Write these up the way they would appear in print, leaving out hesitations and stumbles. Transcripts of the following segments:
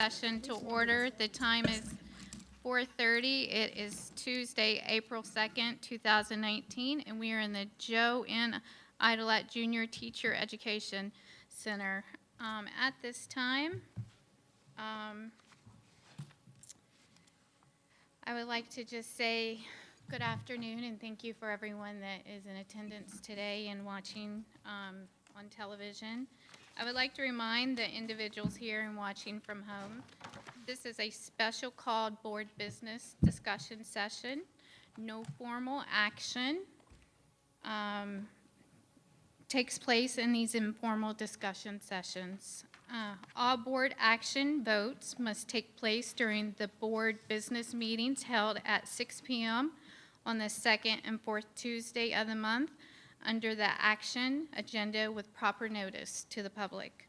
Session to order. The time is 4:30. It is Tuesday, April 2nd, 2019, and we are in the Joe N. Idelette Junior Teacher Education Center. At this time, I would like to just say good afternoon and thank you for everyone that is in attendance today and watching on television. I would like to remind the individuals here and watching from home, this is a special called board business discussion session. No formal action takes place in these informal discussion sessions. All board action votes must take place during the board business meetings held at 6 p.m. on the second and fourth Tuesday of the month under the action agenda with proper notice to the public.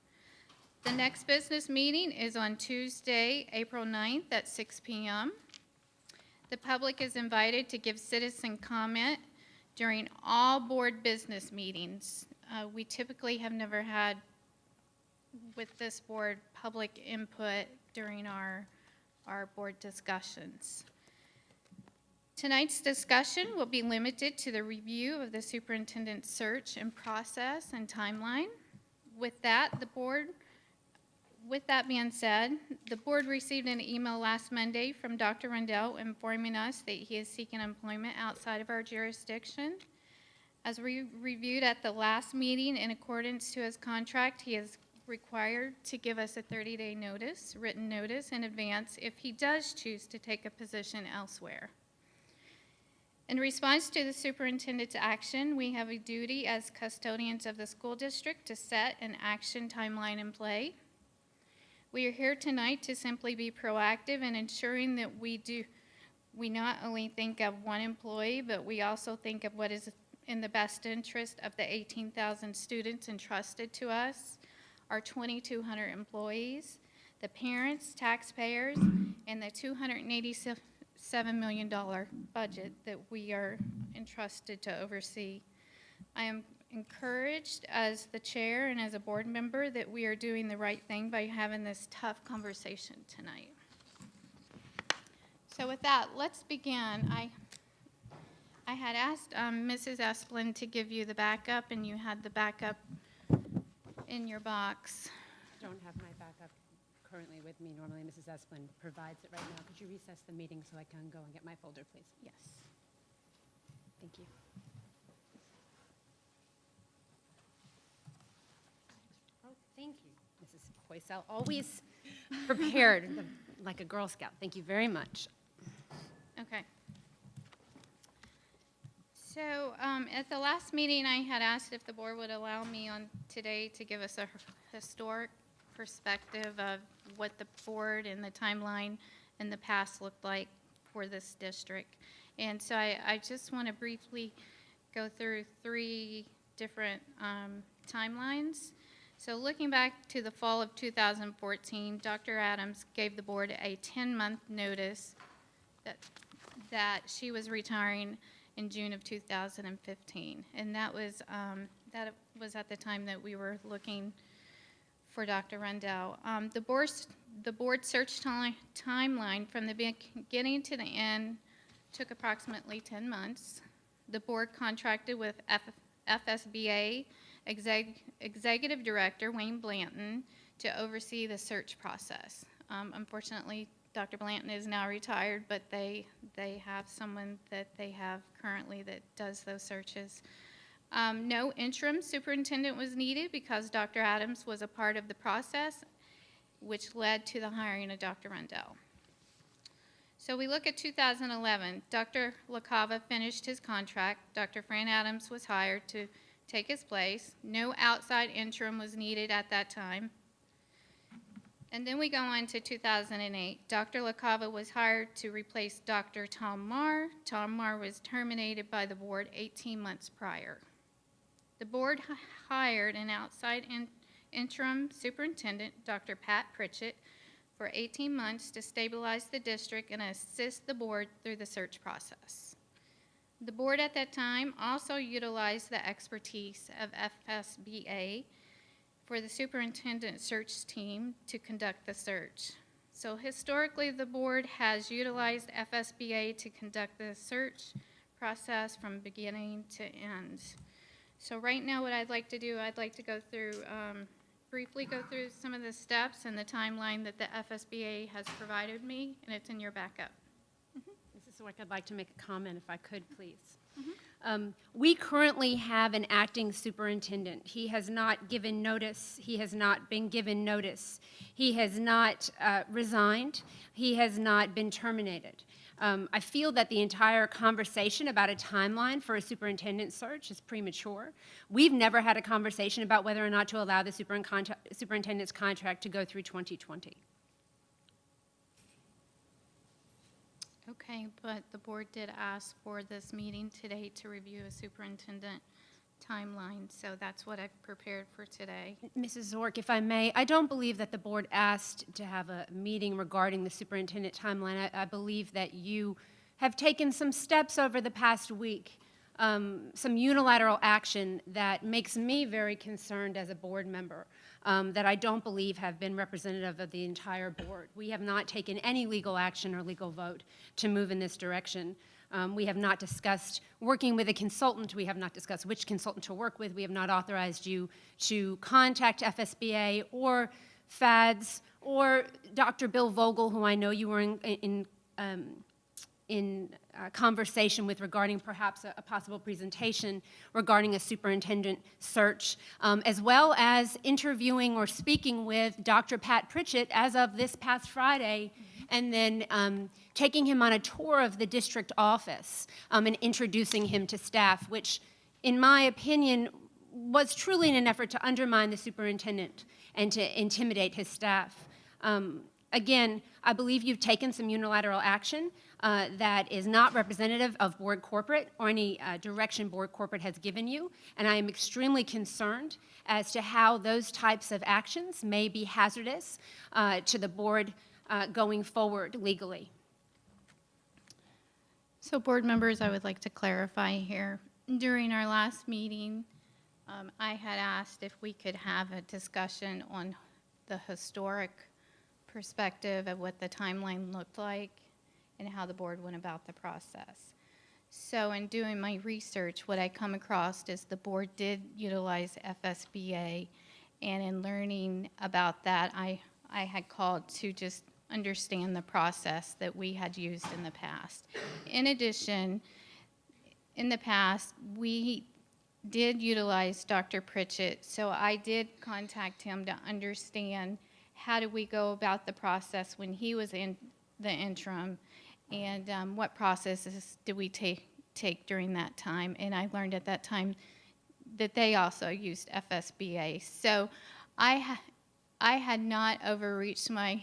The next business meeting is on Tuesday, April 9th at 6 p.m. The public is invited to give citizen comment during all board business meetings. We typically have never had, with this board, public input during our board discussions. Tonight's discussion will be limited to the review of the superintendent's search and process and timeline. With that being said, the board received an email last Monday from Dr. Rendell informing us that he is seeking employment outside of our jurisdiction. As we reviewed at the last meeting, in accordance to his contract, he is required to give us a 30-day notice, written notice in advance if he does choose to take a position elsewhere. In response to the superintendent's action, we have a duty as custodians of the school district to set an action timeline in play. We are here tonight to simply be proactive in ensuring that we not only think of one employee, but we also think of what is in the best interest of the 18,000 students entrusted to us, our 2,200 employees, the parents, taxpayers, and the $287 million budget that we are entrusted to oversee. I am encouraged as the chair and as a board member that we are doing the right thing by having this tough conversation tonight. So with that, let's begin. I had asked Mrs. Esplin to give you the backup, and you had the backup in your box. I don't have my backup currently with me. Normally Mrs. Esplin provides it right now. Could you recess the meeting so I can go and get my folder, please? Yes. Thank you. Oh, thank you, Mrs. Hoysel. Always prepared, like a Girl Scout. Thank you very much. Okay. So at the last meeting, I had asked if the board would allow me on today to give us a historic perspective of what the board and the timeline in the past looked like for this district. And so I just want to briefly go through three different timelines. So looking back to the fall of 2014, Dr. Adams gave the board a 10-month notice that she was retiring in June of 2015. And that was at the time that we were looking for Dr. Rendell. The board search timeline from the beginning to the end took approximately 10 months. The board contracted with FSBA Executive Director Wayne Blanton to oversee the search process. Unfortunately, Dr. Blanton is now retired, but they have someone that they have currently that does those searches. No interim superintendent was needed because Dr. Adams was a part of the process, which led to the hiring of Dr. Rendell. So we look at 2011. Dr. LaCava finished his contract. Dr. Fran Adams was hired to take his place. No outside interim was needed at that time. And then we go on to 2008. Dr. LaCava was hired to replace Dr. Tom Marr. Tom Marr was terminated by the board 18 months prior. The board hired an outside interim superintendent, Dr. Pat Pritchett, for 18 months to stabilize the district and assist the board through the search process. The board at that time also utilized the expertise of FSBA for the superintendent search team to conduct the search. So historically, the board has utilized FSBA to conduct the search process from beginning to end. So right now, what I'd like to do, I'd like to go through, briefly go through some of the steps and the timeline that the FSBA has provided me, and it's in your backup. Mrs. Zork, I'd like to make a comment if I could, please. We currently have an acting superintendent. He has not given notice. He has not been given notice. He has not resigned. He has not been terminated. I feel that the entire conversation about a timeline for a superintendent search is premature. We've never had a conversation about whether or not to allow the superintendent's contract to go through 2020. Okay, but the board did ask for this meeting today to review a superintendent timeline, so that's what I've prepared for today. Mrs. Zork, if I may, I don't believe that the board asked to have a meeting regarding the superintendent timeline. I believe that you have taken some steps over the past week, some unilateral action that makes me very concerned as a board member, that I don't believe have been representative of the entire board. We have not taken any legal action or legal vote to move in this direction. We have not discussed working with a consultant. We have not discussed which consultant to work with. We have not authorized you to contact FSBA or FADS or Dr. Bill Vogel, who I know you were in conversation with regarding perhaps a possible presentation regarding a superintendent search, as well as interviewing or speaking with Dr. Pat Pritchett as of this past Friday, and then taking him on a tour of the district office and introducing him to staff, which, in my opinion, was truly in an effort to undermine the superintendent and to intimidate his staff. Again, I believe you've taken some unilateral action that is not representative of board corporate or any direction board corporate has given you, and I am extremely concerned as to how those types of actions may be hazardous to the board going forward legally. So board members, I would like to clarify here. During our last meeting, I had asked if we could have a discussion on the historic perspective of what the timeline looked like and how the board went about the process. So in doing my research, what I come across is the board did utilize FSBA, and in learning about that, I had called to just understand the process that we had used in the past. In addition, in the past, we did utilize Dr. Pritchett, so I did contact him to understand how do we go about the process when he was in the interim, and what processes did we take during that time. And I learned at that time that they also used FSBA. So I had not overreached my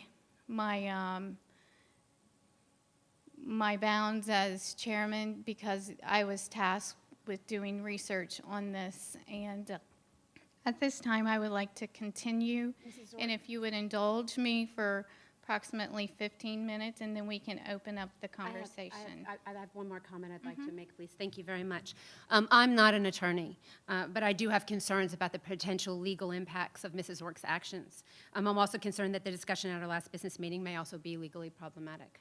bounds as chairman, because I was tasked with doing research on this. And at this time, I would like to continue, and if you would indulge me for approximately 15 minutes, and then we can open up the conversation. I have one more comment I'd like to make, please. Thank you very much. I'm not an attorney, but I do have concerns about the potential legal impacts of Mrs. Zork's actions. I'm also concerned that the discussion at our last business meeting may also be legally problematic.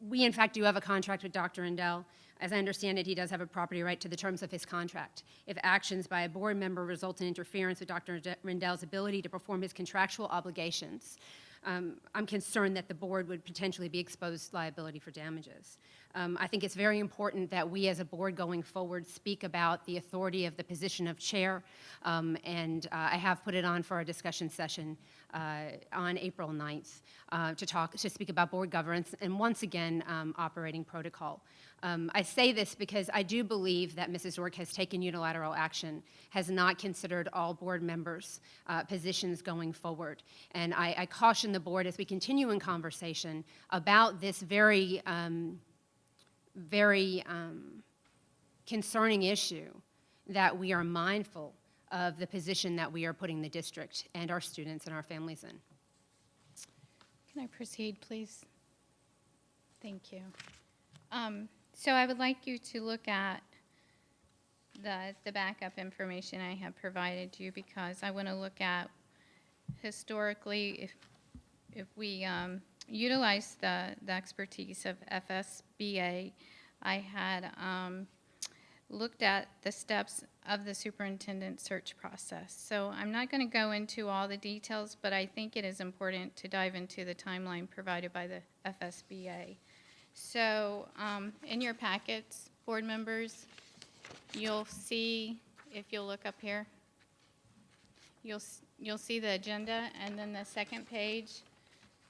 We, in fact, do have a contract with Dr. Rendell. As I understand it, he does have a property right to the terms of his contract. If actions by a board member result in interference with Dr. Rendell's ability to perform his contractual obligations, I'm concerned that the board would potentially be exposed to liability for damages. I think it's very important that we as a board going forward speak about the authority of the position of chair, and I have put it on for a discussion session on April 9th to speak about board governance and, once again, operating protocol. I say this because I do believe that Mrs. Zork has taken unilateral action, has not considered all board members' positions going forward. And I caution the board as we continue in conversation about this very concerning issue, that we are mindful of the position that we are putting the district and our students and our families in. Can I proceed, please? Thank you. So I would like you to look at the backup information I have provided you, because I want to look at historically we utilize the expertise of FSBA, I had looked at the steps of the superintendent search process. So I'm not going to go into all the details, but I think it is important to dive into the timeline provided by the FSBA. So in your packets, board members, you'll see, if you'll look up here, you'll see the agenda, and then the second page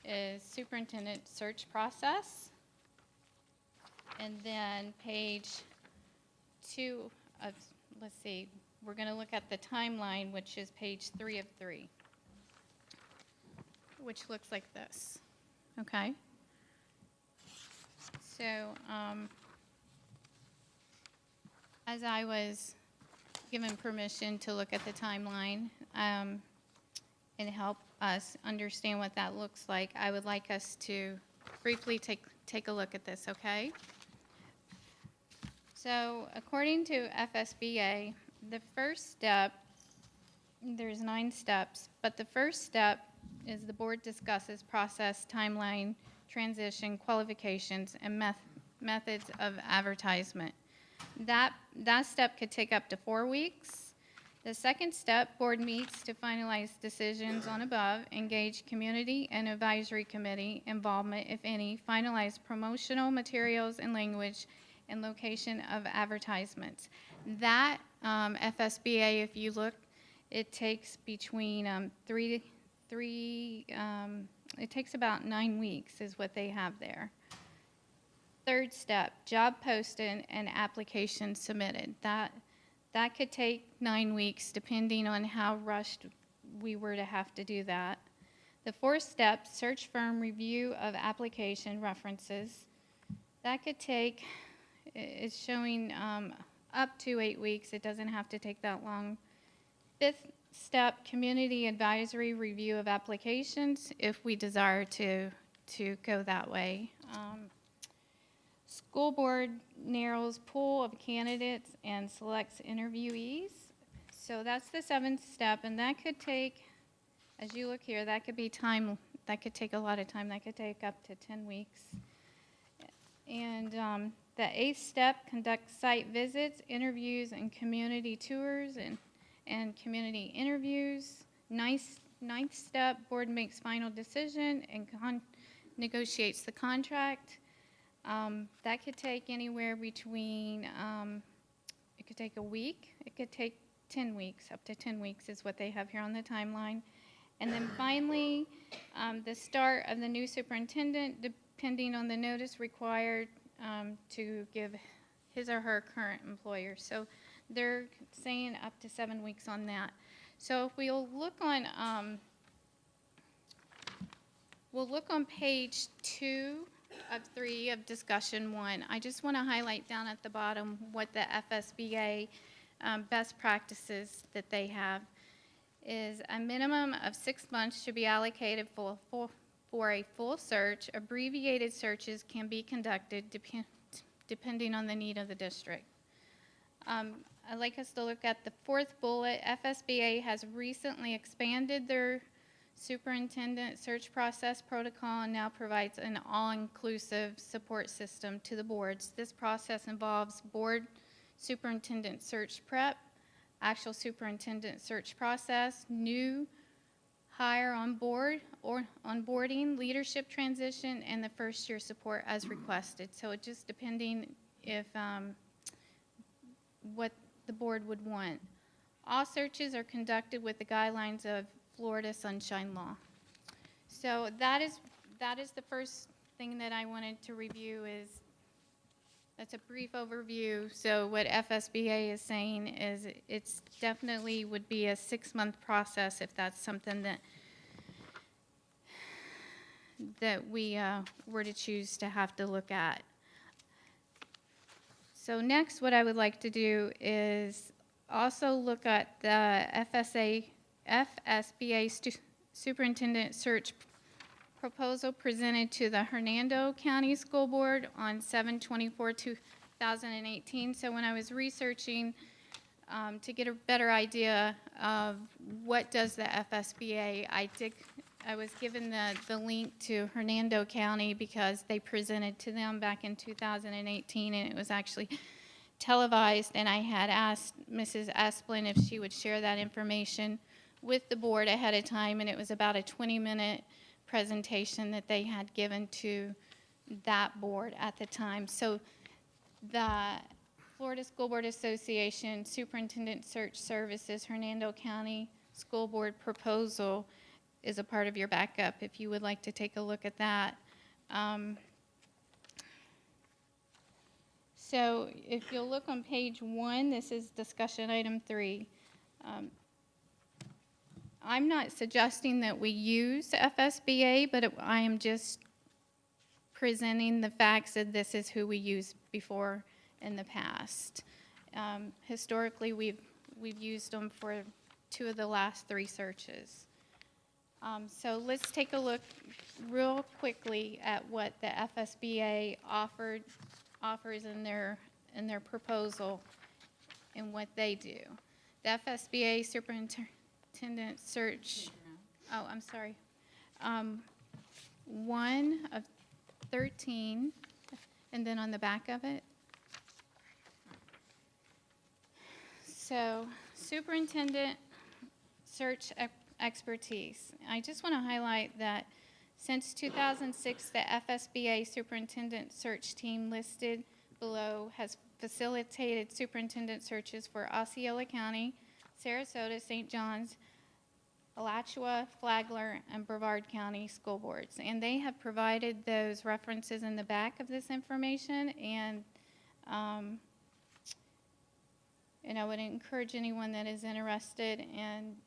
is superintendent search process. And then page 2 of, let's see, we're going to look at the timeline, which is page 3 of 3, which looks like this, okay? So as I was given permission to look at the timeline and help us understand what that looks like, I would like us to briefly take a look at this, okay? So according to FSBA, the first step, there's 9 steps, but the first step is the board discusses process, timeline, transition, qualifications, and methods of advertisement. That step could take up to 4 weeks. The second step, board meets to finalize decisions on above, engage community and advisory committee involvement, if any, finalize promotional materials and language, and location of advertisements. That FSBA, if you look, it takes between it takes about 9 weeks is what they have there. Third step, job posted and application submitted. That could take 9 weeks depending on how rushed we were to have to do that. The fourth step, search firm review of application references. That could take, it's showing up to 8 weeks. It doesn't have to take that long. Fifth step, community advisory review of applications if we desire to go that way. School board narrows pool of candidates and selects interviewees. So that's the seventh step, and that could take, as you look here, that could be time, that could take a lot of time. That could take up to 10 weeks. And the eighth step, conduct site visits, interviews, and community tours and community interviews. Ninth step, board makes final decision and negotiates the contract. That could take anywhere between, it could take a week, it could take 10 weeks, up to 10 weeks is what they have here on the timeline. And then finally, the start of the new superintendent, depending on the notice required to give his or her current employer. So they're saying up to 7 weeks on that. So if we'll look on page 2 of 3 of discussion 1. I just want to highlight down at the bottom what the FSBA best practices that they have is a minimum of 6 months should be allocated for a full search. Abbreviated searches can be conducted depending on the need of the district. I'd like us to look at the 4th bullet. FSBA has recently expanded their superintendent search process protocol and now provides an all-inclusive support system to the boards. This process involves board superintendent search prep, actual superintendent search process, new hire on board or onboarding, leadership transition, and the first year support as requested. So it just depending if what the board would want. All searches are conducted with the guidelines of Florida Sunshine Law. So that is the first thing that I wanted to review. That's a brief overview. So what FSBA is saying is it's definitely would be a 6-month process if that's something that we were to choose to have to look at. So next, what I would like to do is also look at the FSBA superintendent search proposal presented to the Hernando County School Board on 7/24/2018. So when I was researching to get a better idea of what does the FSBA, I I was given the link to Hernando County because they presented to them back in 2018, and it was actually televised, and I had asked Mrs. Esplin if she would share that information with the board ahead of time, and it was about a 20-minute presentation that they had given to that board at the time. So the Florida School Board Association Superintendent Search Services Hernando County School Board proposal is a part of your backup if you would like to take a look at that. So if you'll look on page 1, this is discussion item 3. I'm not suggesting that we use FSBA, but I am just presenting the facts that this is who we used before in the past. Historically, we've used them for 2 of the last 3 searches. So let's take a look real quickly at what the FSBA offers in their proposal and what they do. The FSBA Superintendent Search, oh, I'm sorry, 1 of 13, and then on the back of it. So, Superintendent Search Expertise. I just want to highlight that since 2006, the FSBA Superintendent Search Team listed below has facilitated superintendent searches for Osceola County, Sarasota, St. John's, Alachua, Flagler, and Brevard County school boards. And they have provided those references in the back of this information, and I would encourage anyone that is interested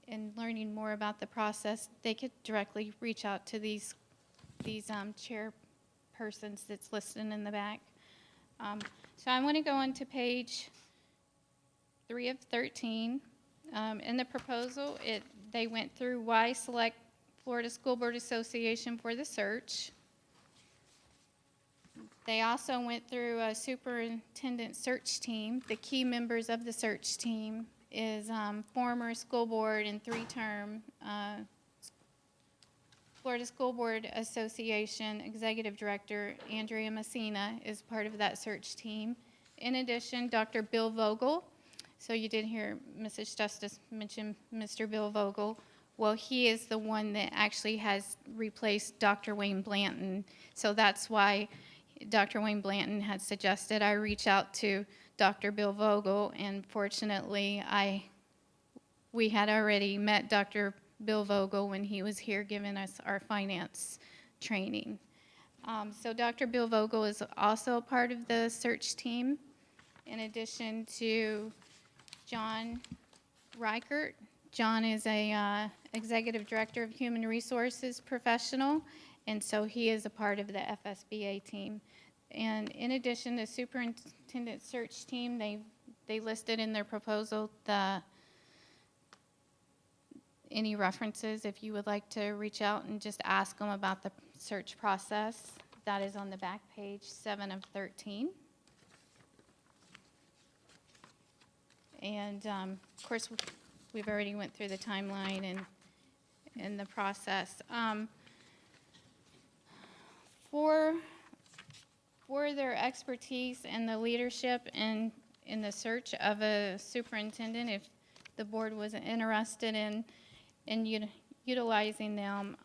in learning more about the process, they could directly reach out to these chairpersons that's listed in the back. So I want to go on to page 3 of 13. In the proposal, they went through why select Florida School Board Association for the search. They also went through a superintendent search team. The key members of the search team is former school board and 3-term Florida School Board Association Executive Director Andrea Messina is part of that search team. In addition, Dr. Bill Vogel. So you did hear Mrs. Justice mention Mr. Bill Vogel. Well, he is the one that actually has replaced Dr. Wayne Blanton. So that's why Dr. Wayne Blanton had suggested I reach out to Dr. Bill Vogel, and fortunately, we had already met Dr. Bill Vogel when he was here giving us our finance training. So Dr. Bill Vogel is also a part of the search team, in addition to John Reichert. John is a Executive Director of Human Resources professional, and so he is a part of the FSBA team. And in addition, the superintendent search team, they listed in their proposal any references if you would like to reach out and just ask them about the search process. That is on the back page 7 of 13. And of course, we've already went through the timeline and the process. For their expertise and the leadership in the search of a superintendent, if the board was interested in utilizing them,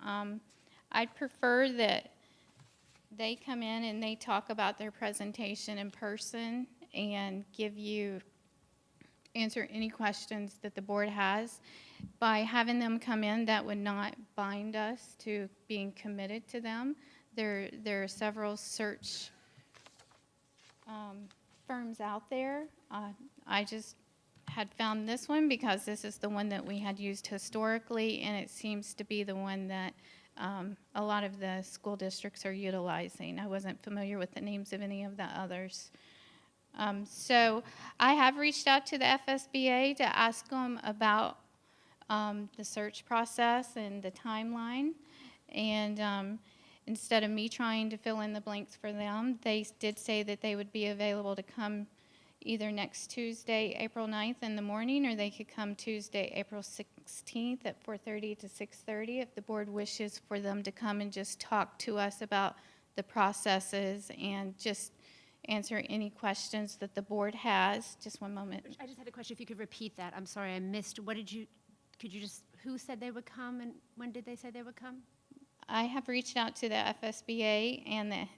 I'd prefer that they come in and they talk about their presentation in person and answer any questions that the board has. By having them come in, that would not bind us to being committed to them. There are several search firms out there. I just had found this one because this is the one that we had used historically, and it seems to be the one that a lot of the school districts are utilizing. I wasn't familiar with the names of any of the others. So I have reached out to the FSBA to ask them about the search process and the timeline. And instead of me trying to fill in the blanks for them, they did say that they would be available to come either next Tuesday, April 9th in the morning, or they could come Tuesday, April 16th at 4:30 to 6:30, if the board wishes for them to come and just talk to us about the processes and just answer any questions that the board has. Just one moment. I just had a question, if you could repeat that. I'm sorry, I missed. Could you just, who said they would come and when did they say they would come? I have reached out to the FSBA and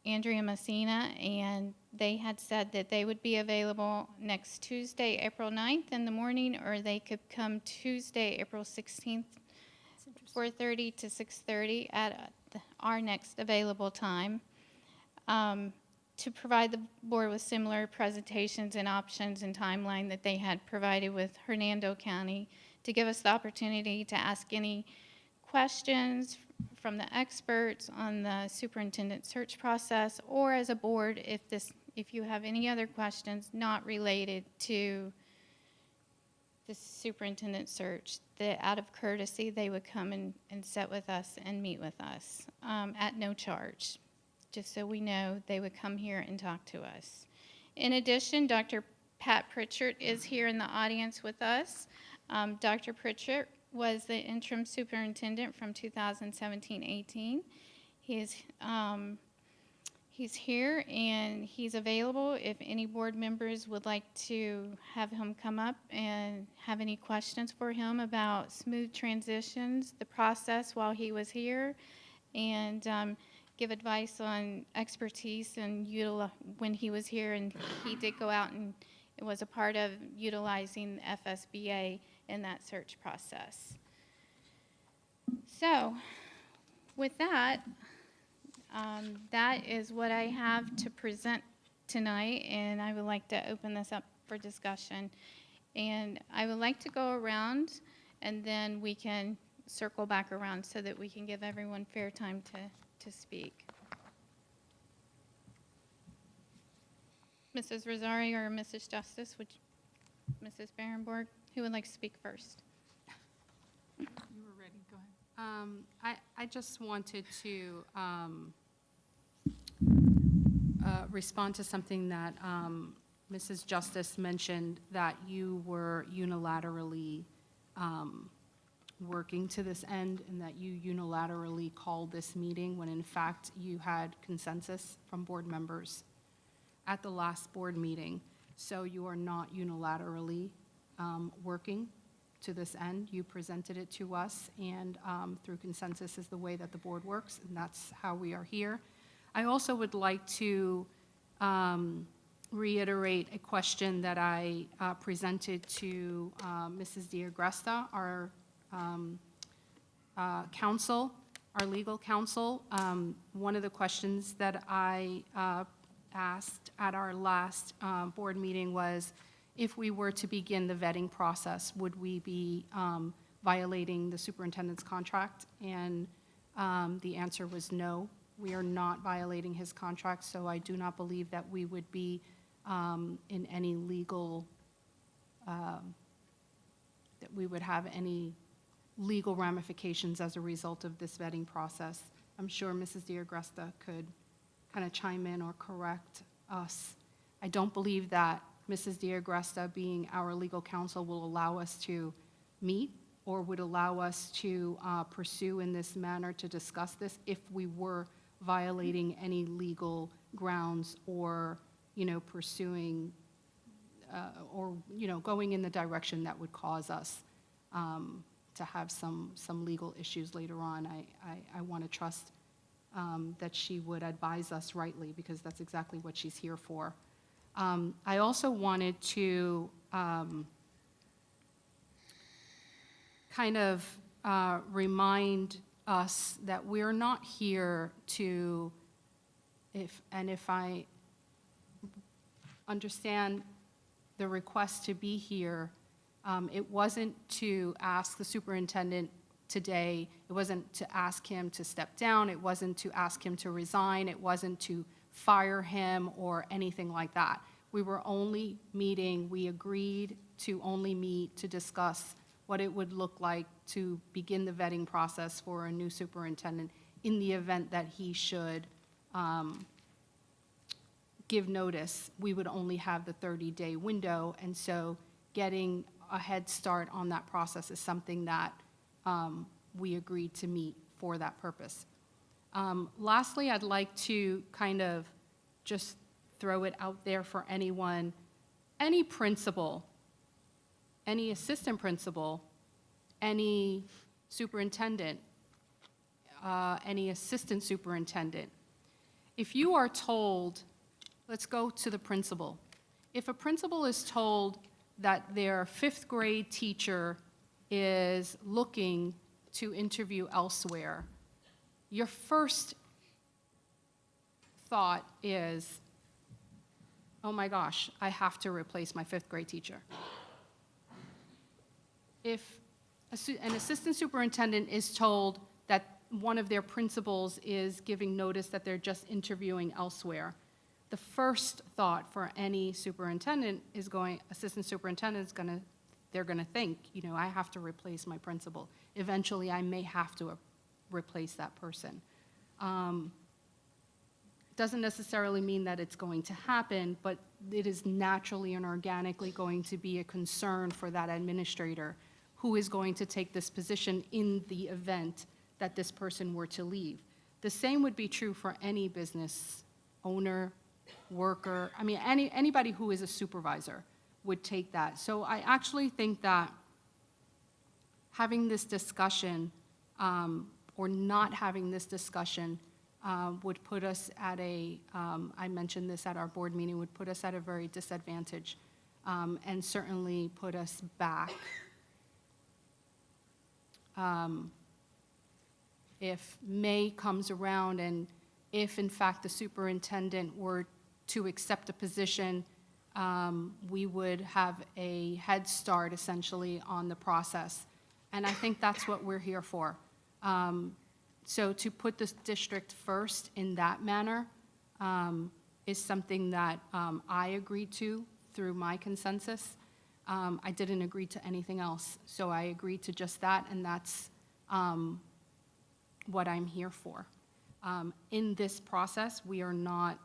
Andrea Messina, and they had said that they would be available next Tuesday, April 9th in the morning, or they could come Tuesday, April 16th, That's interesting. 4:30 to 6:30 at our next available time, to provide the board with similar presentations and options and timeline that they had provided with Hernando County, to give us the opportunity to ask any questions from the experts on the superintendent search process, or as a board, if you have any other questions not related to the superintendent search, that out of courtesy, they would come and sit with us and meet with us at no charge, just so we know they would come here and talk to us. In addition, Dr. Pat Pritchard is here in the audience with us. Dr. Pritchard was the interim superintendent from 2017-18. He's here and he's available if any board members would like to have him come up and have any questions for him about smooth transitions, the process while he was here, and give advice on expertise and when he was here, and he did go out and it was a part of utilizing the FSBA in that search process. So, with that, that is what I have to present tonight, and I would like to open this up for discussion. And I would like to go around, and then we can circle back around so that we can give everyone fair time to speak. Mrs. Rosario or Mrs. Justice, Mrs. Berenborg, who would like to speak first? You were ready, go ahead. I just wanted to respond to something that Mrs. Justice mentioned, that you were unilaterally working to this end and that you unilaterally called this meeting when in fact you had consensus from board members at the last board meeting. So you are not unilaterally working to this end. You presented it to us, and through consensus is the way that the board works, and that's how we are here. I also would like to reiterate a question that I presented to Mrs. D'Agresta, our counsel, our legal counsel. One of the questions that I asked at our last board meeting was, if we were to begin the vetting process, would we be violating the superintendent's contract? And the answer was no. We are not violating his contract, so I do not believe that we would be in any legal, that we would have any legal ramifications as a result of this vetting process. I'm sure Mrs. D'Agresta could kind of chime in or correct us. I don't believe that Mrs. D'Agresta, being our legal counsel, will allow us to meet or would allow us to pursue in this manner to discuss this if we were violating any legal grounds or, pursuing or, going in the direction that would cause us to have some legal issues later on. I want to trust that she would advise us rightly, because that's exactly what she's here for. I also wanted to kind of remind us that we're not here to, if I understand the request to be here, it wasn't to ask the superintendent today, it wasn't to ask him to step down, it wasn't to ask him to resign, it wasn't to fire him or anything like that. We were only meeting, we agreed to only meet to discuss what it would look like to begin the vetting process for a new superintendent in the event that he should give notice. We would only have the 30-day window, and so getting a head start on that process is something that we agreed to meet for that purpose. Lastly, I'd like to kind of just throw it out there for anyone, any principal, any assistant principal, any superintendent, any assistant superintendent. If you are told, let's go to the principal. If a principal is told that their fifth grade teacher is looking to interview elsewhere, your first thought is, oh my gosh, I have to replace my fifth grade teacher. If an assistant superintendent is told that one of their principals is giving notice that they're just interviewing elsewhere, the first thought for any superintendent is assistant superintendent is they're going to think, I have to replace my principal. Eventually, I may have to replace that person. Doesn't necessarily mean that it's going to happen, but it is naturally and organically going to be a concern for that administrator who is going to take this position in the event that this person were to leave. The same would be true for any business owner, worker, anybody who is a supervisor would take that. So I actually think that having this discussion or not having this discussion would put us at I mentioned this at our board meeting, would put us at a very disadvantage and certainly put us back. If May comes around and if in fact the superintendent were to accept a position, we would have a head start essentially on the process. And I think that's what we're here for. So to put this district first in that manner is something that I agreed to through my consensus. I didn't agree to anything else. So I agreed to just that, and that's what I'm here for. In this process, we are not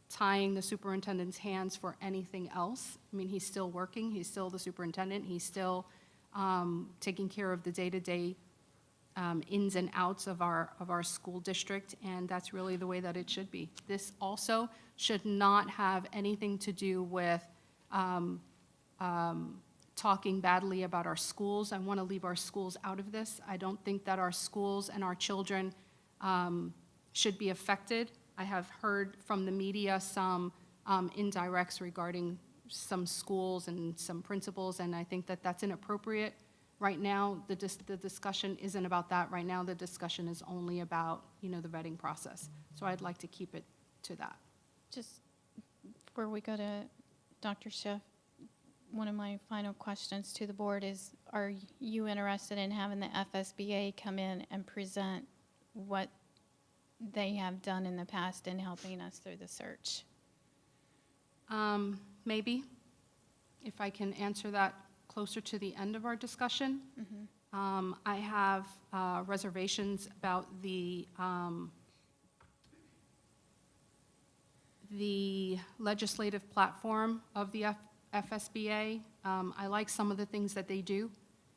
tying the superintendent's hands for anything else. He's still working, he's still the superintendent, he's still taking care of the day-to-day ins and outs of our school district, and that's really the way that it should be. This also should not have anything to do with talking badly about our schools. I want to leave our schools out of this. I don't think that our schools and our children should be affected. I have heard from the media some indirects regarding some schools and some principals, and I think that that's inappropriate. Right now, the discussion isn't about that. Right now, the discussion is only about, the vetting process. So I'd like to keep it to that. Just before we go to Dr. Schiff, one of my final questions to the board is, are you interested in having the FSBA come in and present what they have done in the past in helping us through the search? Maybe, if I can answer that closer to the end of our discussion. Mm-hmm. I have reservations about the legislative platform of the FSBA. I like some of the things that they do,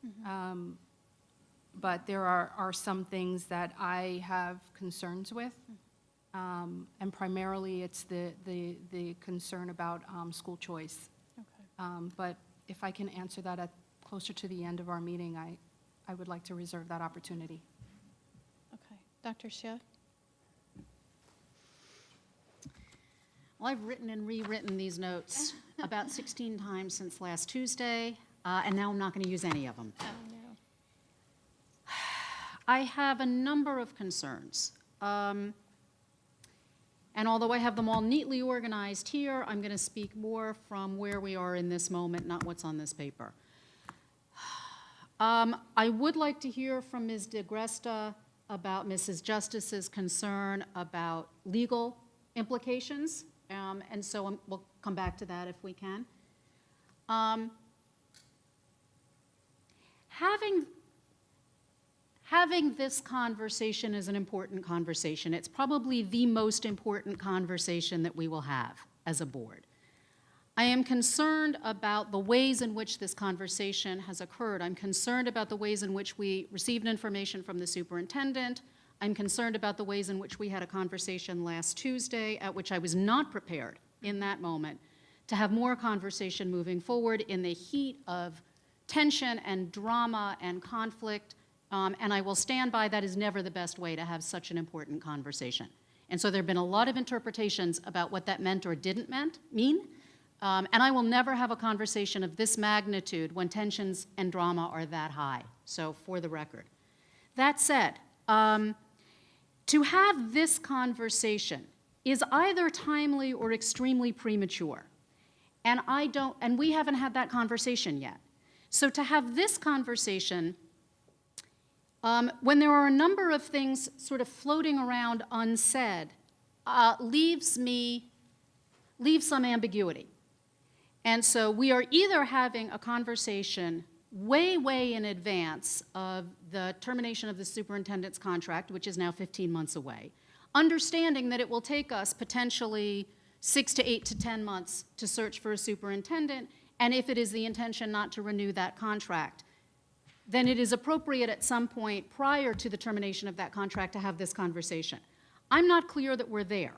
Mm-hmm. but there are some things that I have concerns with, and primarily it's the concern about school choice. Okay. But if I can answer that closer to the end of our meeting, I would like to reserve that opportunity. Okay. Dr. Schiff? Well, I've written and rewritten these notes about 16 times since last Tuesday, and now I'm not going to use any of them. Oh, no. I have a number of concerns. And although I have them all neatly organized here, I'm going to speak more from where we are in this moment, not what's on this paper. I would like to hear from Ms. DeGresta about Mrs. Justice's concern about legal implications, and so we'll come back to that if we can. Having this conversation is an important conversation. It's probably the most important conversation that we will have as a board. I am concerned about the ways in which this conversation has occurred. I'm concerned about the ways in which we received information from the superintendent. I'm concerned about the ways in which we had a conversation last Tuesday, at which I was not prepared in that moment to have more conversation moving forward in the heat of tension and drama and conflict. And I will stand by that is never the best way to have such an important conversation. And so there have been a lot of interpretations about what that meant or didn't mean. And I will never have a conversation of this magnitude when tensions and drama are that high. So for the record. That said, to have this conversation is either timely or extremely premature. And we haven't had that conversation yet. So to have this conversation, when there are a number of things sort of floating around unsaid, leaves some ambiguity. And so we are either having a conversation way, way in advance of the termination of the superintendent's contract, which is now 15 months away, understanding that it will take us potentially 6 to 8 to 10 months to search for a superintendent, and if it is the intention not to renew that contract, then it is appropriate at some point prior to the termination of that contract to have this conversation. I'm not clear that we're there.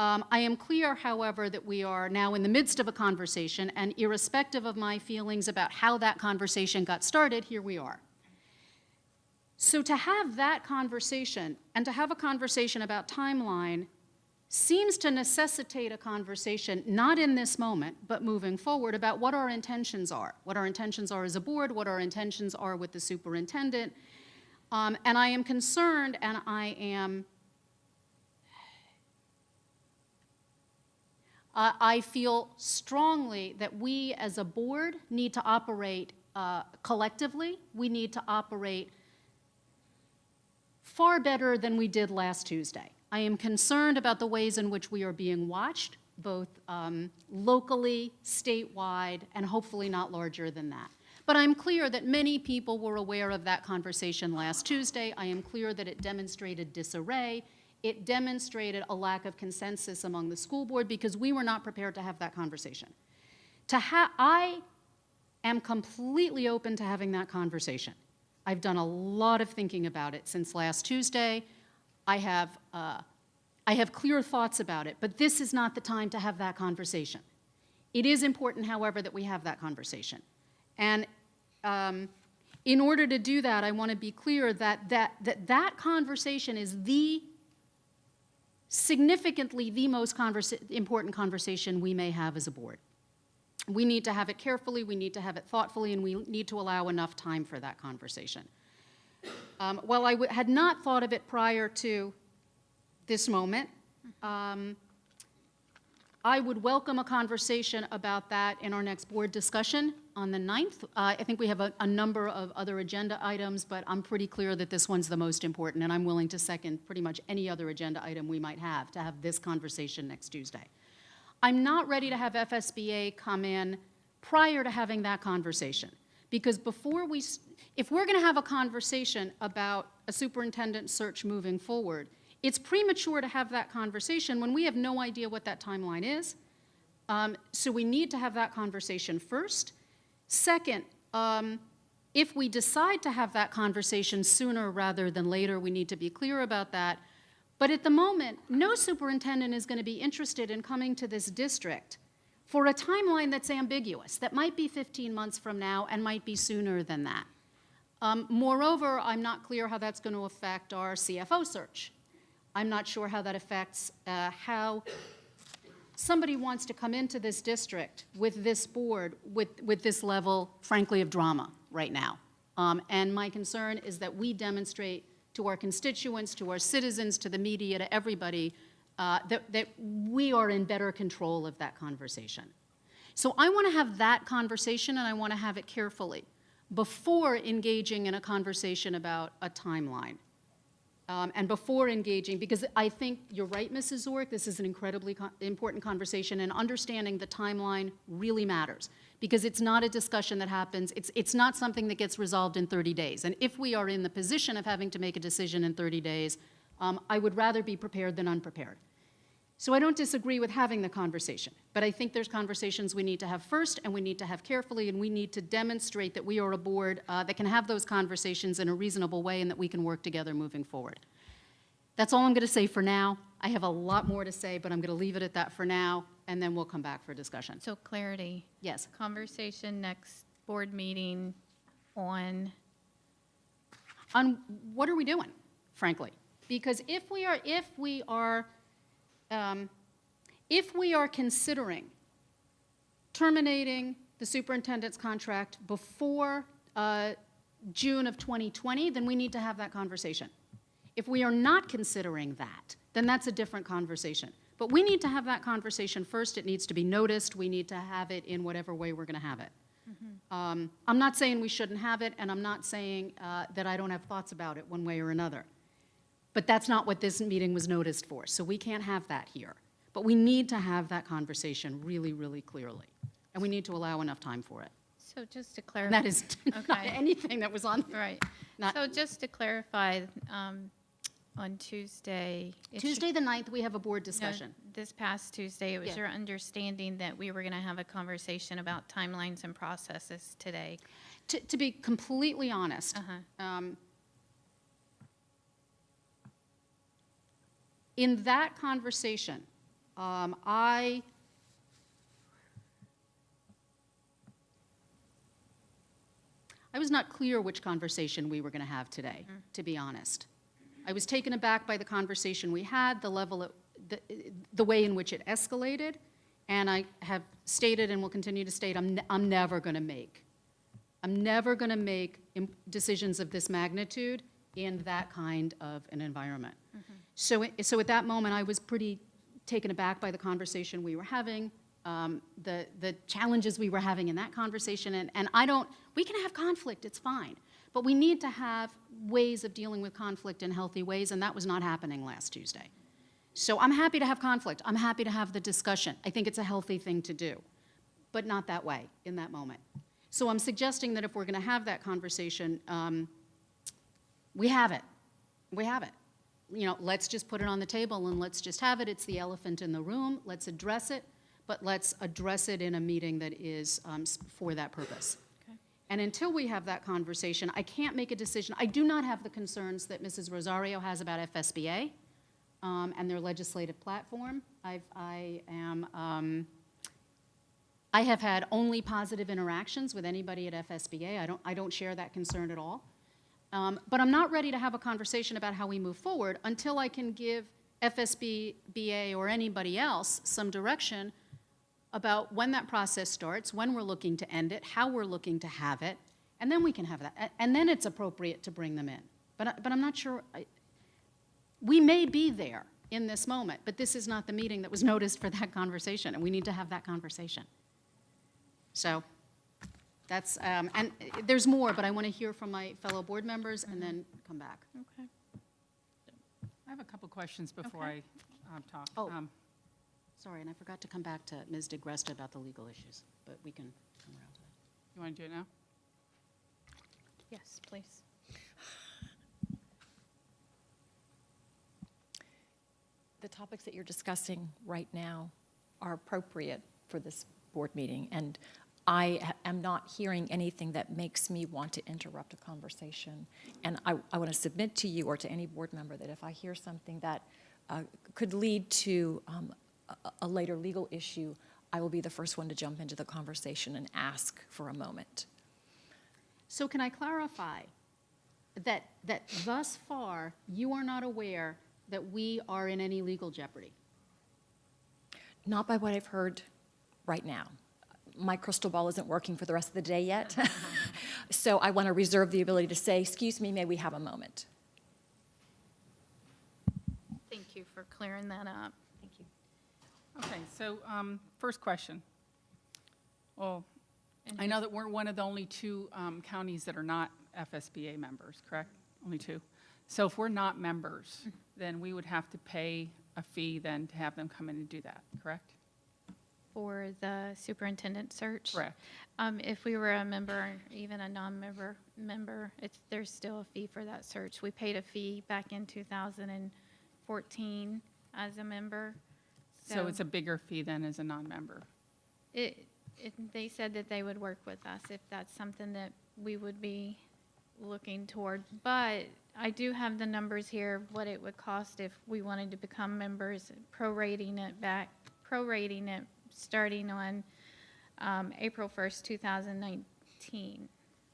I am clear, however, that we are now in the midst of a conversation, and irrespective of my feelings about how that conversation got started, here we are. So to have that conversation, and to have a conversation about timeline, seems to necessitate a conversation, not in this moment, but moving forward, about what our intentions are as a board, what our intentions are with the superintendent. And I am concerned, and I feel strongly that we as a board need to operate collectively. We need to operate far better than we did last Tuesday. I am concerned about the ways in which we are being watched, both locally, statewide, and hopefully not larger than that. But I'm clear that many people were aware of that conversation last Tuesday. I am clear that it demonstrated disarray. It demonstrated a lack of consensus among the school board because we were not prepared to have that conversation. I am completely open to having that conversation. I've done a lot of thinking about it since last Tuesday. I have clear thoughts about it, but this is not the time to have that conversation. It is important, however, that we have that conversation. And in order to do that, I want to be clear that that conversation is significantly the most important conversation we may have as a board. We need to have it carefully, we need to have it thoughtfully, and we need to allow enough time for that conversation. While I had not thought of it prior to this moment, I would welcome a conversation about that in our next board discussion on the 9th. I think we have a number of other agenda items, but I'm pretty clear that this one's the most important, and I'm willing to second pretty much any other agenda item we might have to have this conversation next Tuesday. I'm not ready to have FSBA come in prior to having that conversation, because if we're going to have a conversation about a superintendent search moving forward, it's premature to have that conversation when we have no idea what that timeline is. So we need to have that conversation first. Second, if we decide to have that conversation sooner rather than later, we need to be clear about that. But at the moment, no superintendent is going to be interested in coming to this district for a timeline that's ambiguous, that might be 15 months from now and might be sooner than that. Moreover, I'm not clear how that's going to affect our CFO search. I'm not sure how that affects how somebody wants to come into this district with this board, with this level, frankly, of drama right now. And my concern is that we demonstrate to our constituents, to our citizens, to the media, to everybody, that we are in better control of that conversation. So I want to have that conversation, and I want to have it carefully before engaging in a conversation about a timeline. And before engaging, because I think you're right, Mrs. Zork, this is an incredibly important conversation, and understanding the timeline really matters, because it's not a discussion that happens, it's not something that gets resolved in 30 days. And if we are in the position of having to make a decision in 30 days, I would rather be prepared than unprepared. So I don't disagree with having the conversation, but I think there's conversations we need to have first, and we need to have carefully, and we need to demonstrate that we are a board that can have those conversations in a reasonable way and that we can work together moving forward. That's all I'm going to say for now. I have a lot more to say, but I'm going to leave it at that for now, and then we'll come back for discussion. So clarity, Yes. conversation next board meeting on, What are we doing, frankly? Because if we are considering terminating the superintendent's contract before June of 2020, then we need to have that conversation. If we are not considering that, then that's a different conversation. But we need to have that conversation first. It needs to be noticed. We need to have it in whatever way we're going to have it. I'm not saying we shouldn't have it, and I'm not saying that I don't have thoughts about it one way or another. But that's not what this meeting was noticed for, so we can't have that here. But we need to have that conversation really, really clearly, and we need to allow enough time for it. so just to And clarify. that is not Okay. anything that was on, Right. not- So just to clarify, on Tuesday. it should- Tuesday the 9th, we have a board no, discussion. This past Tuesday, it was Yeah. your understanding that we were going to have a conversation about timelines and processes today. To be completely honest, Uh-huh. in that conversation, I was not clear which conversation we were going to have today, to be honest. I was taken aback by the conversation we had, the level, the way in which it escalated, and I have stated and will continue to state, I'm never going to make decisions of this magnitude in that kind of an environment. So at that moment, I was pretty taken aback by the conversation we were having, the challenges we were having in that conversation, and we can have conflict, it's fine. But we need to have ways of dealing with conflict in healthy ways, and that was not happening last Tuesday. So I'm happy to have conflict. I'm happy to have the discussion. I think it's a healthy thing to do, but not that way, in that moment. So I'm suggesting that if we're going to have that conversation, we have it. We have it. You know, let's just put it on the table and let's just have it. It's the elephant in the room. Let's address it, but let's address it in a meeting that is for that purpose. Okay. And until we have that conversation, I can't make a decision. I do not have the concerns that Mrs. Rosario has about FSBA and their legislative platform. I have had only positive interactions with anybody at FSBA. I don't share that concern at all. But I'm not ready to have a conversation about how we move forward until I can give FSBA or anybody else some direction about when that process starts, when we're looking to end it, how we're looking to have it, and then we can have that. And then it's appropriate to bring them in. But I'm not sure. We may be there in this moment, but this is not the meeting that was noticed for that conversation, and we need to have that conversation. So that's, and there's more, but I want to hear from my fellow board members and then come back. Okay. I have a couple questions before Okay. I talk. Oh. Sorry, and I forgot to come back to Ms. DeGresta about the legal issues, but we can come around to that. You want to do it now? Yes, please. The topics that you're discussing right now are appropriate for this board meeting, and I am not hearing anything that makes me want to interrupt a conversation. And I want to submit to you or to any board member that if I hear something that could lead to a later legal issue, I will be the first one to jump into the conversation and ask for a moment. So can I clarify that thus far, you are not aware that we are in any legal jeopardy? Not by what I've heard right now. My crystal ball isn't working for the rest of the day yet. So I want to reserve the ability to say, excuse me, may we have a moment? Thank you for clearing that up. Thank you. Okay, so first question. Well, I know that we're one of the only two counties that are not FSBA members, correct? Only two. So if we're not members, then we would have to pay a fee then to have them come in and do that, correct? For the superintendent search? Correct. If we were a member, or even a non-member there's still a fee for that search. We paid a fee back in 2014 as a member, So it's a bigger fee than as a non-member. They said that they would work with us if that's something that we would be looking toward. But I do have the numbers here, what it would cost if we wanted to become members, prorating it starting on April 1st, 2019.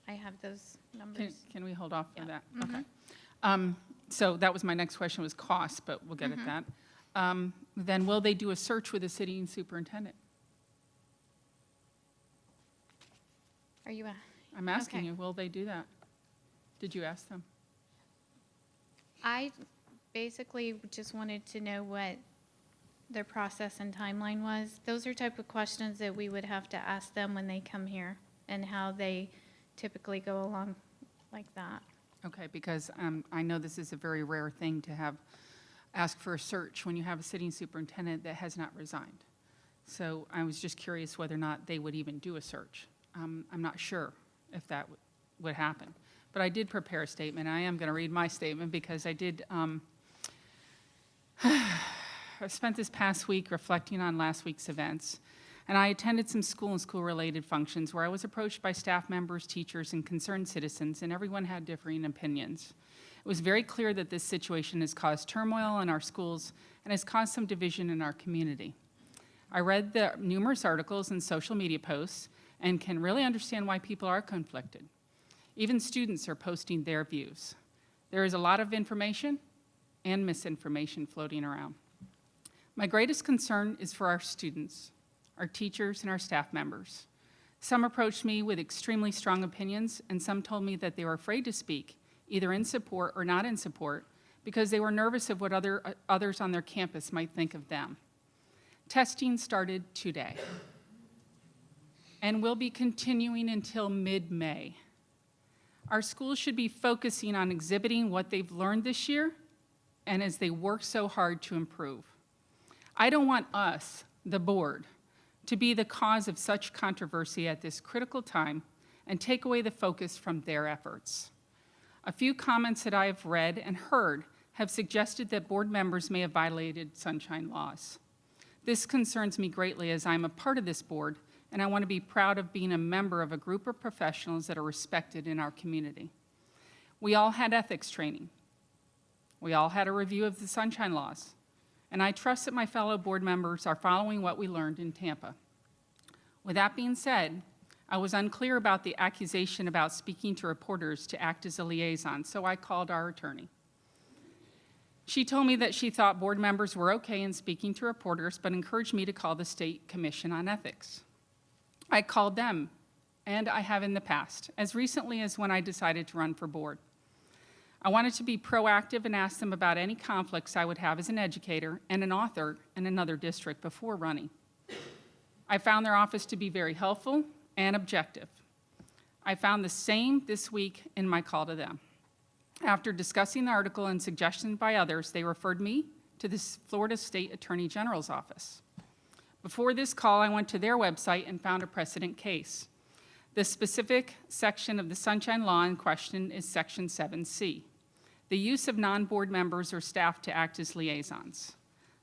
I have those numbers. Can we hold off for Yeah. that? Okay. So that was my next question, was cost, but we'll get at that. Then will they do a search with the sitting superintendent? Are you, I'm asking Okay. you, will they do that? Did you ask them? I basically just wanted to know what their process and timeline was. Those are type of questions that we would have to ask them when they come here and how they typically go along like that. Okay, because I know this is a very rare thing to have, ask for a search when you have a sitting superintendent that has not resigned. So I was just curious whether or not they would even do a search. I'm not sure if that would happen. But I did prepare a statement. I am going to read my statement because I did, I spent this past week reflecting on last week's events, and I attended some school and school-related functions where I was approached by staff members, teachers, and concerned citizens, and everyone had differing opinions. It was very clear that this situation has caused turmoil in our schools and has caused some division in our community. I read the numerous articles and social media posts and can really understand why people are conflicted. Even students are posting their views. There is a lot of information and misinformation floating around. My greatest concern is for our students, our teachers, and our staff members. Some approached me with extremely strong opinions, and some told me that they were afraid to speak, either in support or not in support, because they were nervous of what others on their campus might think of them. Testing started today and will be continuing until mid-May. Our schools should be focusing on exhibiting what they've learned this year and as they work so hard to improve. I don't want us, the board, to be the cause of such controversy at this critical time and take away the focus from their efforts. A few comments that I have read and heard have suggested that board members may have violated sunshine laws. This concerns me greatly as I'm a part of this board, and I want to be proud of being a member of a group of professionals that are respected in our community. We all had ethics training. We all had a review of the sunshine laws, and I trust that my fellow board members are following what we learned in Tampa. With that being said, I was unclear about the accusation about speaking to reporters to act as a liaison, so I called our attorney. She told me that she thought board members were okay in speaking to reporters, but encouraged me to call the State Commission on Ethics. I called them, and I have in the past, as recently as when I decided to run for board. I wanted to be proactive and ask them about any conflicts I would have as an educator and an author in another district before running. I found their office to be very helpful and objective. I found the same this week in my call to them. After discussing the article and suggestions by others, they referred me to the Florida State Attorney General's office. Before this call, I went to their website and found a precedent case. The specific section of the Sunshine Law in question is Section 7C, the use of non-board members or staff to act as liaisons.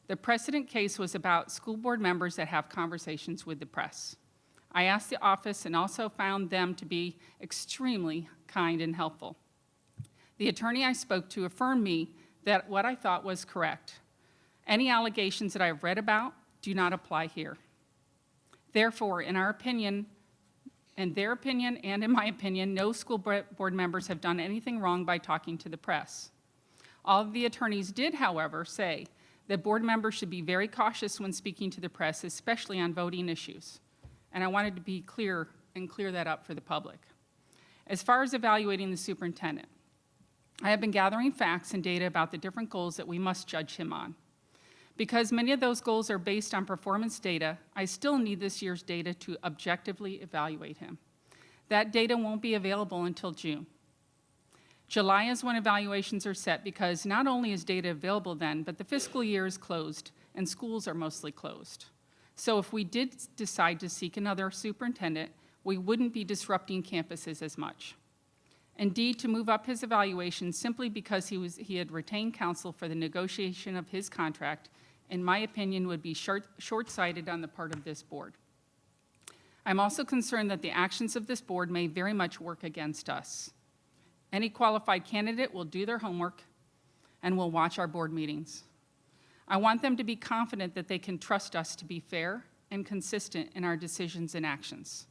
The precedent case was about school board members that have conversations with the press. I asked the office and also found them to be extremely kind and helpful. The attorney I spoke to affirmed me that what I thought was correct. Any allegations that I have read about do not apply here. Therefore, in our opinion, in their opinion and in my opinion, no school board members have done anything wrong by talking to the press. All of the attorneys did, however, say that board members should be very cautious when speaking to the press, especially on voting issues. And I wanted to be clear and clear that up for the public. As far as evaluating the superintendent, I have been gathering facts and data about the different goals that we must judge him on. Because many of those goals are based on performance data, I still need this year's data to objectively evaluate him. That data won't be available until June. July is when evaluations are set because not only is data available then, but the fiscal year is closed and schools are mostly closed. So if we did decide to seek another superintendent, we wouldn't be disrupting campuses as much. Indeed, to move up his evaluation simply because he had retained counsel for the negotiation of his contract in my opinion, would be short-sighted on the part of this board. I'm also concerned that the actions of this board may very much work against us. Any qualified candidate will do their homework and will watch our board meetings. I want them to be confident that they can trust us to be fair and consistent in our decisions and actions.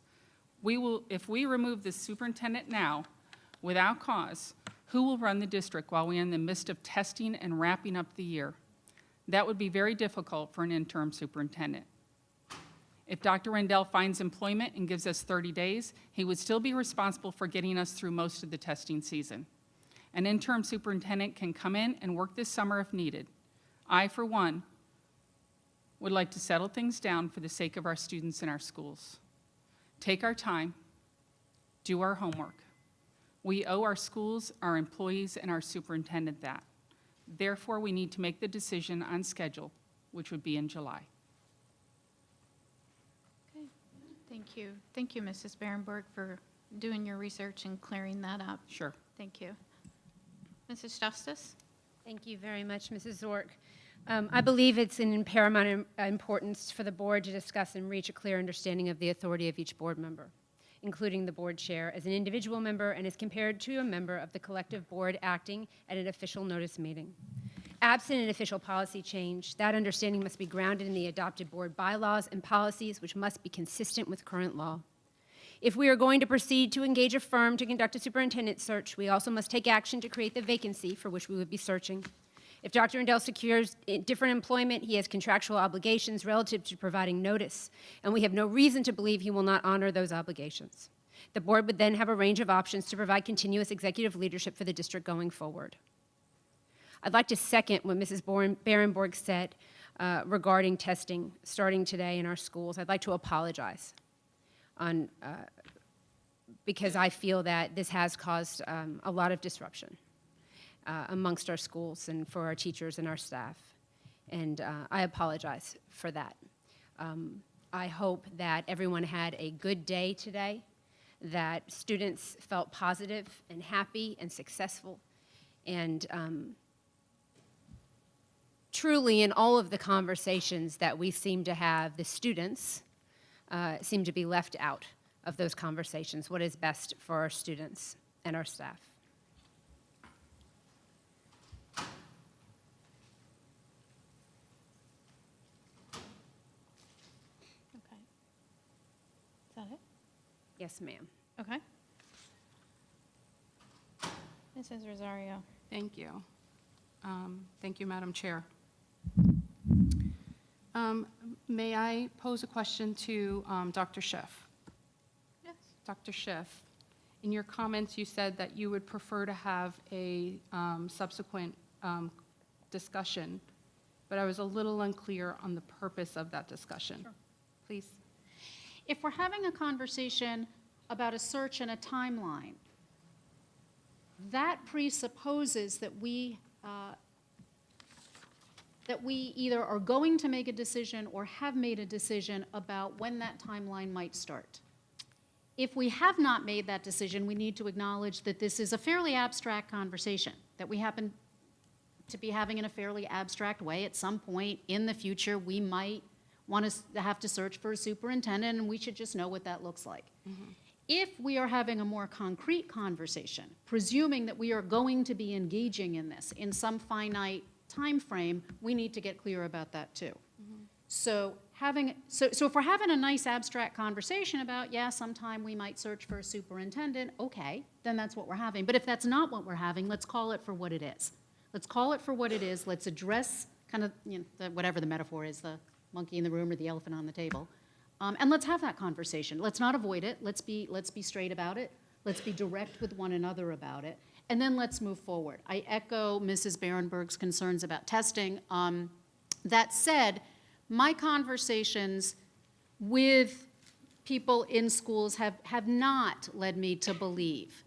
If we remove the superintendent now, without cause, who will run the district while we're in the midst of testing and wrapping up the year? That would be very difficult for an interim superintendent. If Dr. Rendell finds employment and gives us 30 days, he would still be responsible for getting us through most of the testing season. An interim superintendent can come in and work this summer if needed. I, for one, would like to settle things down for the sake of our students and our schools. Take our time, do our homework. We owe our schools, our employees, and our superintendent that. Therefore, we need to make the decision on schedule, which would be in July. Okay, thank you. Thank you, Mrs. Berenberg, for doing your research and clearing that up. Sure. Thank you. Mrs. Justice? Thank you very much, Mrs. Zork. I believe it's in paramount importance for the board to discuss and reach a clear understanding of the authority of each board member, including the board chair as an individual member and as compared to a member of the collective board acting at an official notice meeting. Absent an official policy change, that understanding must be grounded in the adopted board bylaws and policies, which must be consistent with current law. If we are going to proceed to engage a firm to conduct a superintendent search, we also must take action to create the vacancy for which we would be searching. If Dr. Rendell secures different employment, he has contractual obligations relative to providing notice, and we have no reason to believe he will not honor those obligations. The board would then have a range of options to provide continuous executive leadership for the district going forward. I'd like to second what Mrs. Berenberg said regarding testing starting today in our schools. I'd like to apologize because I feel that this has caused a lot of disruption amongst our schools and for our teachers and our staff. And I apologize for that. I hope that everyone had a good day today, that students felt positive and happy and successful. And truly, in all of the conversations that we seem to have, the students seem to be left out of those conversations, what is best for our students and our staff. Okay. Is that it? Yes, ma'am. Okay. Mrs. Rosario? Thank you. Thank you, Madam Chair. May I pose a question to Dr. Schiff? Yes. Dr. Schiff, in your comments, you said that you would prefer to have a subsequent discussion, but I was a little unclear on the purpose of that discussion. Sure. Please. If we're having a conversation about a search and a timeline, that presupposes that we either are going to make a decision or have made a decision about when that timeline might start. If we have not made that decision, we need to acknowledge that this is a fairly abstract conversation, that we happen to be having in a fairly abstract way. At some point in the future, we might want to have to search for a superintendent, and we should just know what that looks like. Mm-hmm. If we are having a more concrete conversation, presuming that we are going to be engaging in this in some finite time frame, we need to get clear about that too. Mm-hmm. So if we're having a nice abstract conversation about, yeah, sometime we might search for a superintendent, okay, then that's what we're having. But if that's not what we're having, let's call it for what it is. Let's call it for what it is. Let's address kind of, whatever the metaphor is, the monkey in the room or the elephant on the table. And let's have that conversation. Let's not avoid it. Let's be straight about it. Let's be direct with one another about it. And then let's move forward. I echo Mrs. Berenberg's concerns about testing. That said, my conversations with people in schools have not led me to believe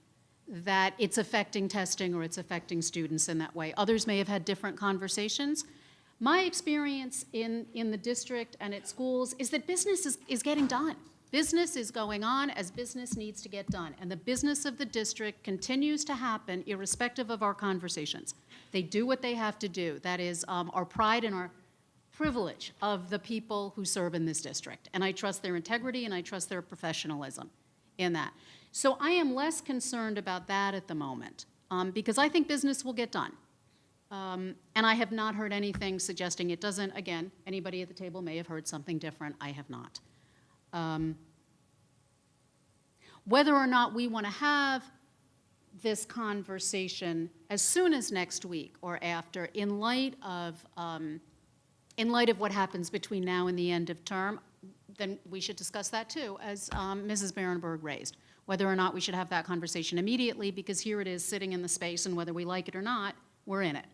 that it's affecting testing or it's affecting students in that way. Others may have had different conversations. My experience in the district and at schools is that business is getting done. Business is going on as business needs to get done. And the business of the district continues to happen irrespective of our conversations. They do what they have to do. That is our pride and our privilege of the people who serve in this district. And I trust their integrity and I trust their professionalism in that. So I am less concerned about that at the moment, because I think business will get done. And I have not heard anything suggesting it doesn't. Again, anybody at the table may have heard something different. I have not. Whether or not we want to have this conversation as soon as next week or after, in light of what happens between now and the end of term, then we should discuss that too, as Mrs. Berenberg raised. Whether or not we should have that conversation immediately, because here it is sitting in the space, and whether we like it or not, we're in it.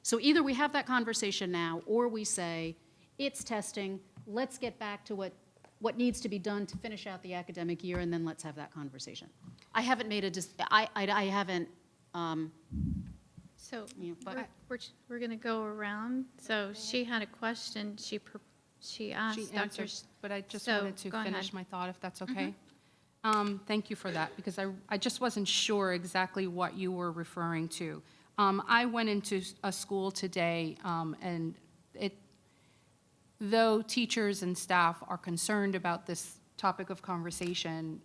So either we have that conversation now, or we say, it's testing, let's get back to what needs to be done to finish out the academic year, and then let's have that conversation. I haven't made I haven't, So Yeah, but- we're going to go around. So she had a question. She asked She Dr. answered, but I just So, wanted to go finish ahead. my thought, if that's okay. Thank you for that, because I just wasn't sure exactly what you were referring to. I went into a school today, and though teachers and staff are concerned about this topic of conversation,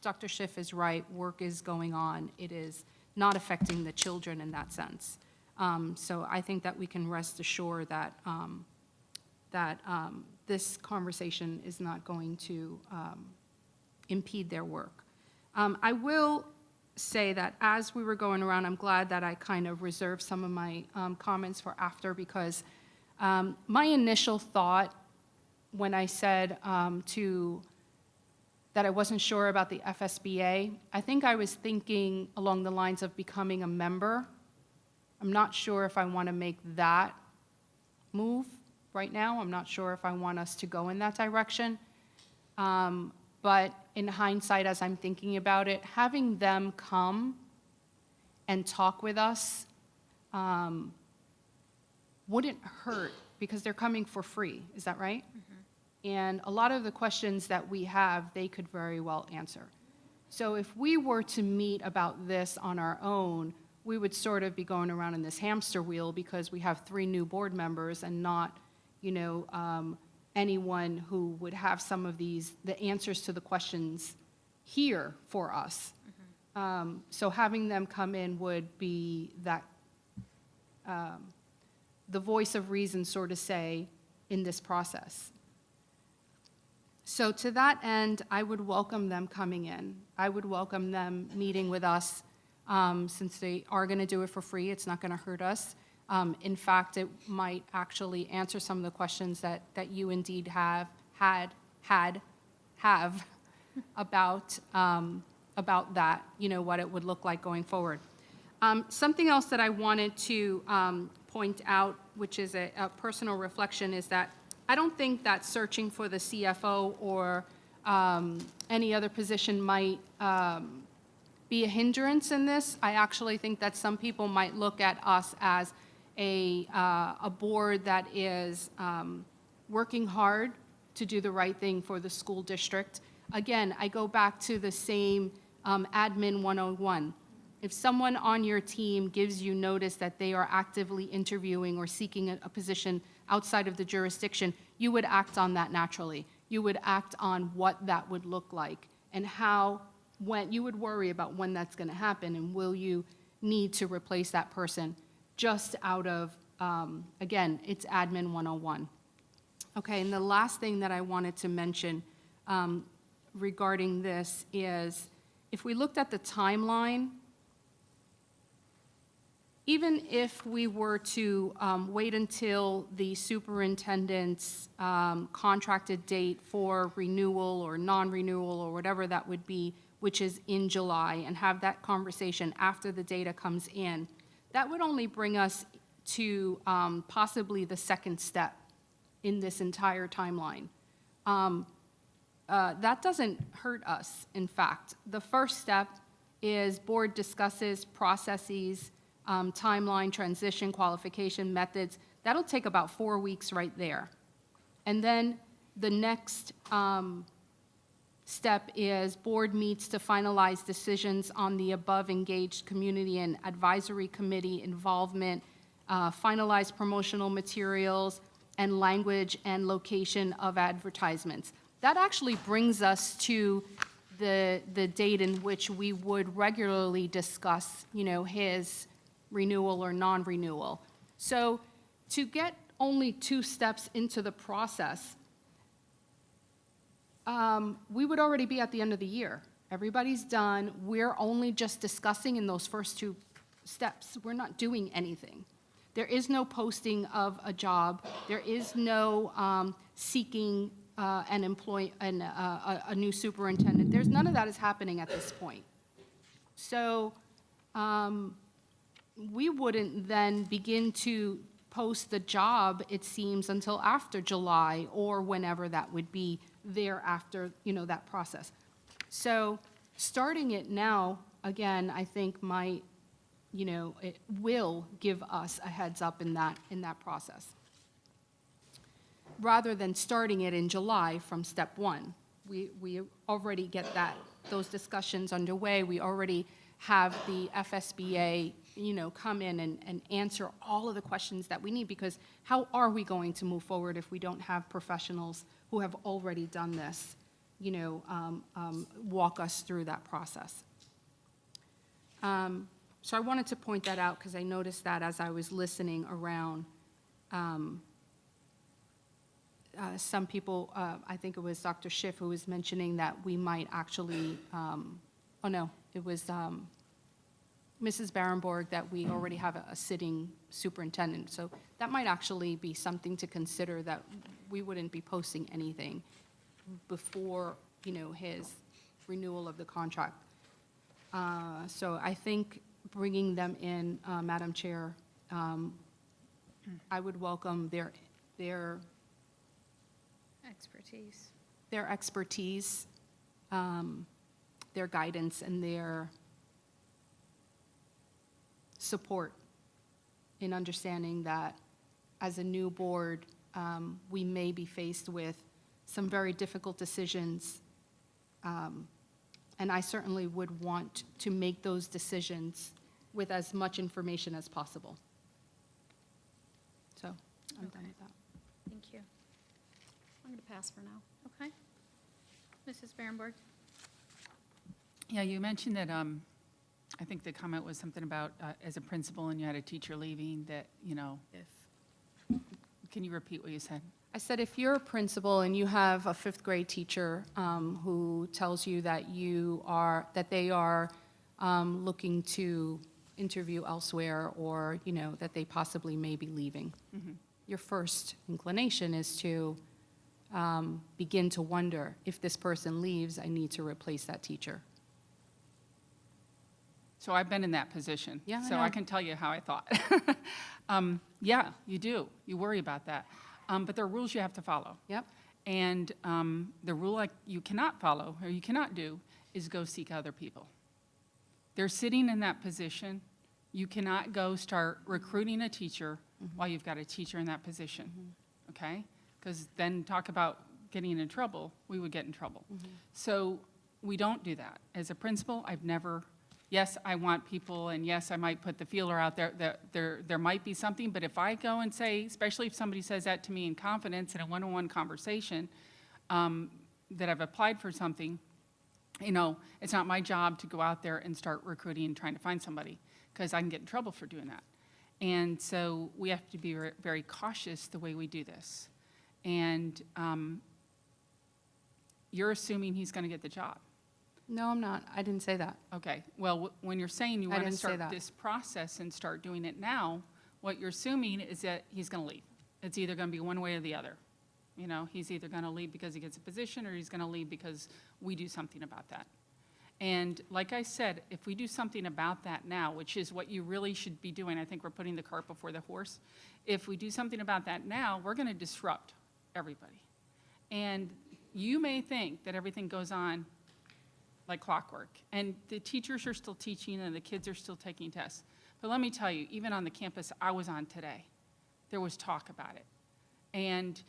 Dr. Schiff is right, work is going on. It is not affecting the children in that sense. So I think that we can rest assured that, this conversation is not going to impede their work. I will say that as we were going around, I'm glad that I kind of reserved some of my comments for after, because my initial thought when I said that I wasn't sure about the FSBA, I think I was thinking along the lines of becoming a member. I'm not sure if I want to make that move right now. I'm not sure if I want us to go in that direction. But in hindsight, as I'm thinking about it, having them come and talk with us wouldn't hurt, because they're coming for free. Is that right? And a lot of the questions that we have, they could very well answer. So if we were to meet about this on our own, we would sort of be going around in this hamster wheel, because we have 3 new board members and not, anyone who would have some of the answers to the questions here for us. So having them come in would be that, the voice of reason, sort of say, in this process. So to that end, I would welcome them coming in. I would welcome them meeting with us, since they are going to do it for free. It's not going to hurt us. In fact, it might actually answer some of the questions that you indeed have about that, what it would look like going forward. Something else that I wanted to point out, which is a personal reflection, is that I don't think that searching for the CFO or any other position might be a hindrance in this. I actually think that some people might look at us as a board that is working hard to do the right thing for the school district. Again, I go back to the same admin 101. If someone on your team gives you notice that they are actively interviewing or seeking a position outside of the jurisdiction, you would act on that naturally. You would act on what that would look like and when you would worry about when that's going to happen, and will you need to replace that person, just out of, again, it's admin 101. Okay, and the last thing that I wanted to mention regarding this is, if we looked at the timeline, even if we were to wait until the superintendent's contracted date for renewal or non-renewal or whatever that would be, which is in July, and have that conversation after the data comes in, that would only bring us to possibly the second step in this entire timeline. That doesn't hurt us, in fact. The first step is board discusses processes, timeline, transition, qualification, methods. That'll take about 4 weeks right there. And then the next step is board meets to finalize decisions on the above engaged community and advisory committee involvement, finalize promotional materials, and language and location of advertisements. That actually brings us to the date in which we would regularly discuss, his renewal or non-renewal. So to get only 2 steps into the process, we would already be at the end of the year. Everybody's done. We're only just discussing in those first 2 steps. We're not doing anything. There is no posting of a job. There is no seeking a new superintendent. There's none of that is happening at this point. So we wouldn't then begin to post the job, it seems, until after July or whenever that would be thereafter, that process. So starting it now, again, I think might, it will give us a heads up in that process. Rather than starting it in July from step 1. We already get those discussions underway. We already have the FSBA, come in and answer all of the questions that we need, because how are we going to move forward if we don't have professionals who have already done this, walk us through that process? So I wanted to point that out because I noticed that as I was listening around. Some people, I think it was Dr. Schiff who was mentioning that we might actually, it was Mrs. Barenborg, that we already have a sitting superintendent. So that might actually be something to consider, that we wouldn't be posting anything before, his renewal of the contract. So I think bringing them in, Madam Chair, I would welcome their expertise, their guidance, and their support in understanding that as a new board, we may be faced with some very difficult decisions. And I certainly would want to make those decisions with as much information as possible. So I'm done with that. Thank you. I'm going to pass for now. Okay. Mrs. Barenborg? Yeah, you mentioned that, I think the comment was something about, as a principal and you had a teacher leaving, that, if, can you repeat what you said? I said, if you're a principal and you have a 5th grade teacher who tells you that they are looking to interview elsewhere, or, that they possibly may be leaving, your first inclination is to begin to wonder, if this person leaves, I need to replace that teacher. So I've been in that position. Yeah, I So know. I can tell you how I thought. Yeah, you do. You worry about that. But there are rules you have to follow. Yep. And the rule you cannot follow, or you cannot do, is go seek other people. They're sitting in that position. You cannot go start recruiting a teacher while you've got a teacher in that position, okay? Because then talk about getting in trouble, we would get in trouble. So we don't do that. As a principal, I've never, yes, I want people, and yes, I might put the feeler out there, that there might be something, but if I go and say, especially if somebody says that to me in confidence in a one-on-one conversation, that I've applied for something, it's not my job to go out there and start recruiting and trying to find somebody, because I can get in trouble for doing that. And so we have to be very cautious the way we do this. And you're assuming he's going to get the job. No, I'm not. I didn't say that. Okay, well, when you're saying you I want to didn't say start that. this process and start doing it now, what you're assuming is that he's going to leave. It's either going to be one way or the other. He's either going to leave because he gets a position, or he's going to leave because we do something about that. And like I said, if we do something about that now, which is what you really should be doing, I think we're putting the cart before the horse. If we do something about that now, we're going to disrupt everybody. And you may think that everything goes on like clockwork, and the teachers are still teaching and the kids are still taking tests. But let me tell you, even on the campus I was on today, there was talk about it. And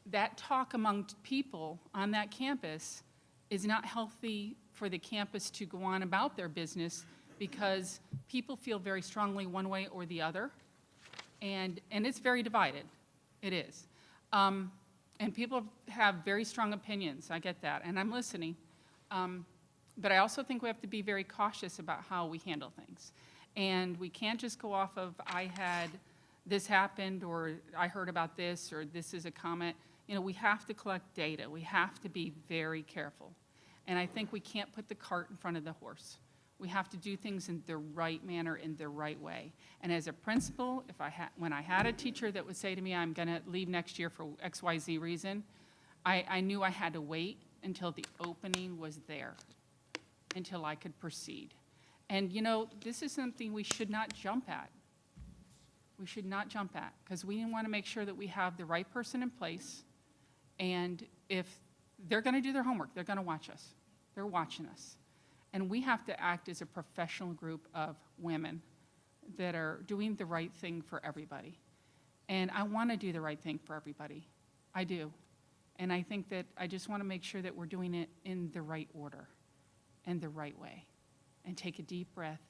that talk among people on that campus is not healthy for the campus to go on about their business, because people feel very strongly one way or the other, and it's very divided. It is. And people have very strong opinions, I get that, and I'm listening. But I also think we have to be very cautious about how we handle things. And we can't just go off of, I had this happened, or I heard about this, or this is a comment. You know, we have to collect data. We have to be very careful. And I think we can't put the cart in front of the horse. We have to do things in the right manner, in the right way. And as a principal, when I had a teacher that would say to me, I'm going to leave next year for XYZ reason, I knew I had to wait until the opening was there, until I could proceed. And you know, this is something we should not jump at. We should not jump at, because we want to make sure that we have the right person in place. And if they're going to do their homework, they're going to watch us. They're watching us. And we have to act as a professional group of women that are doing the right thing for everybody. And I want to do the right thing for everybody. I do. And I think that I just want to make sure that we're doing it in the right order and the right way. And take a deep breath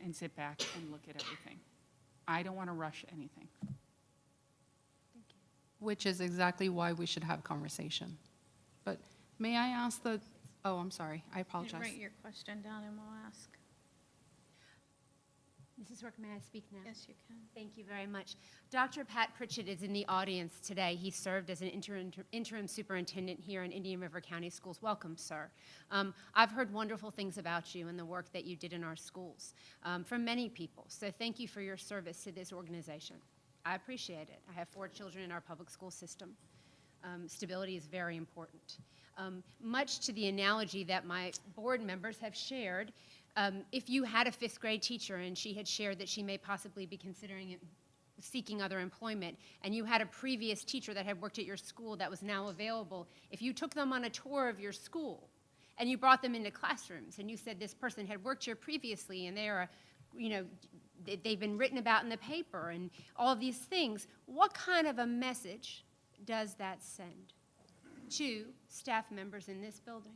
and sit back and look at everything. I don't want to rush anything. Which is exactly why we should have conversation. But may I ask oh, I'm sorry, I apologize. Write your question down and we'll ask. Mrs. Rourke, may I speak now? Yes, you can. Thank you very much. Dr. Pat Pritchett is in the audience today. He served as an interim superintendent here in Indian River County Schools. Welcome, sir. I've heard wonderful things about you and the work that you did in our schools from many people. So thank you for your service to this organization. I appreciate it. I have 4 children in our public school system. Stability is very important. Much to the analogy that my board members have shared, if you had a 5th grade teacher and she had shared that she may possibly be considering seeking other employment, and you had a previous teacher that had worked at your school that was now available, if you took them on a tour of your school and you brought them into classrooms and you said this person had worked here previously and they are, you know, they've been written about in the paper and all of these things, what kind of a message does that send to staff members in this building?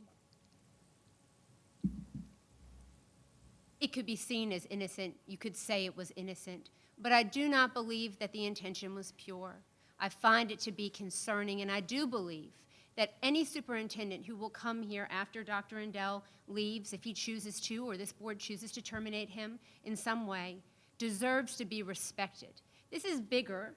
It could be seen as innocent. You could say it was innocent. But I do not believe that the intention was pure. I find it to be concerning, and I do believe that any superintendent who will come here after Dr. Rendell leaves, if he chooses to, or this board chooses to terminate him in some way, deserves to be respected. This is bigger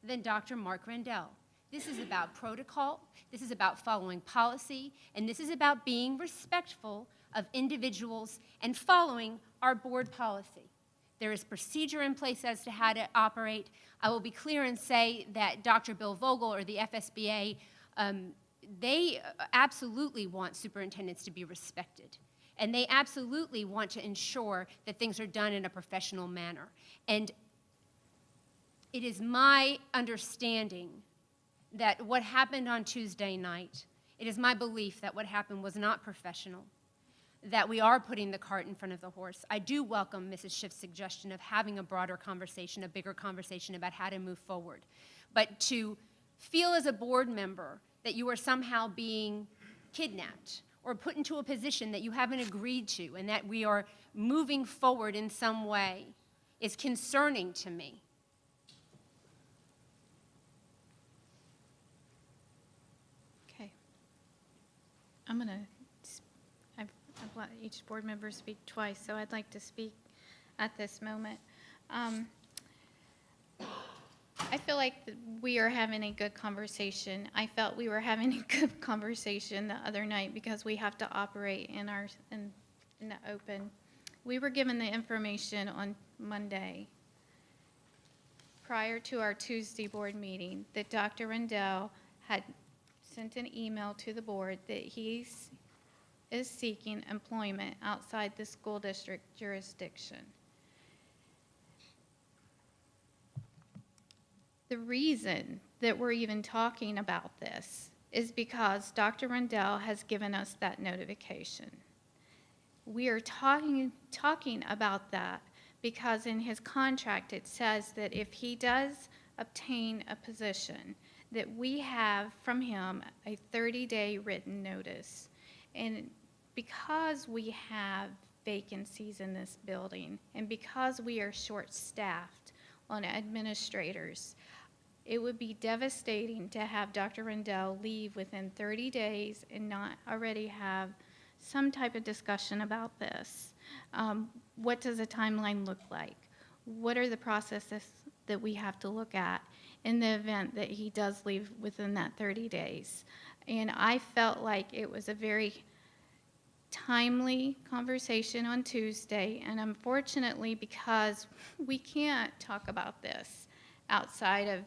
than Dr. Mark Rendell. This is about protocol, this is about following policy, and this is about being respectful of individuals and following our board policy. There is procedure in place as to how to operate. I will be clear and say that Dr. Bill Vogel or the FSBA, they absolutely want superintendents to be respected. And they absolutely want to ensure that things are done in a professional manner. And it is my understanding that what happened on Tuesday night, it is my belief that what happened was not professional, that we are putting the cart in front of the horse. I do welcome Mrs. Schiff's suggestion of having a broader conversation, a bigger conversation about how to move forward. But to feel as a board member that you are somehow being kidnapped or put into a position that you haven't agreed to and that we are moving forward in some way is concerning to me. Okay. I've let each board member speak twice, so I'd like to speak at this moment. I feel like we are having a good conversation. I felt we were having a good conversation the other night because we have to operate in the open. We were given the information on Monday prior to our Tuesday board meeting that Dr. Rendell had sent an email to the board that he is seeking employment outside the school district jurisdiction. The reason that we're even talking about this is because Dr. Rendell has given us that notification. We are talking about that because in his contract it says that if he does obtain a position, that we have from him a 30-day written notice. And because we have vacancies in this building and because we are short-staffed on administrators, it would be devastating to have Dr. Rendell leave within 30 days and not already have some type of discussion about this. What does a timeline look like? What are the processes that we have to look at in the event that he does leave within that 30 days? And I felt like it was a very timely conversation on Tuesday, and unfortunately, because we can't talk about this outside of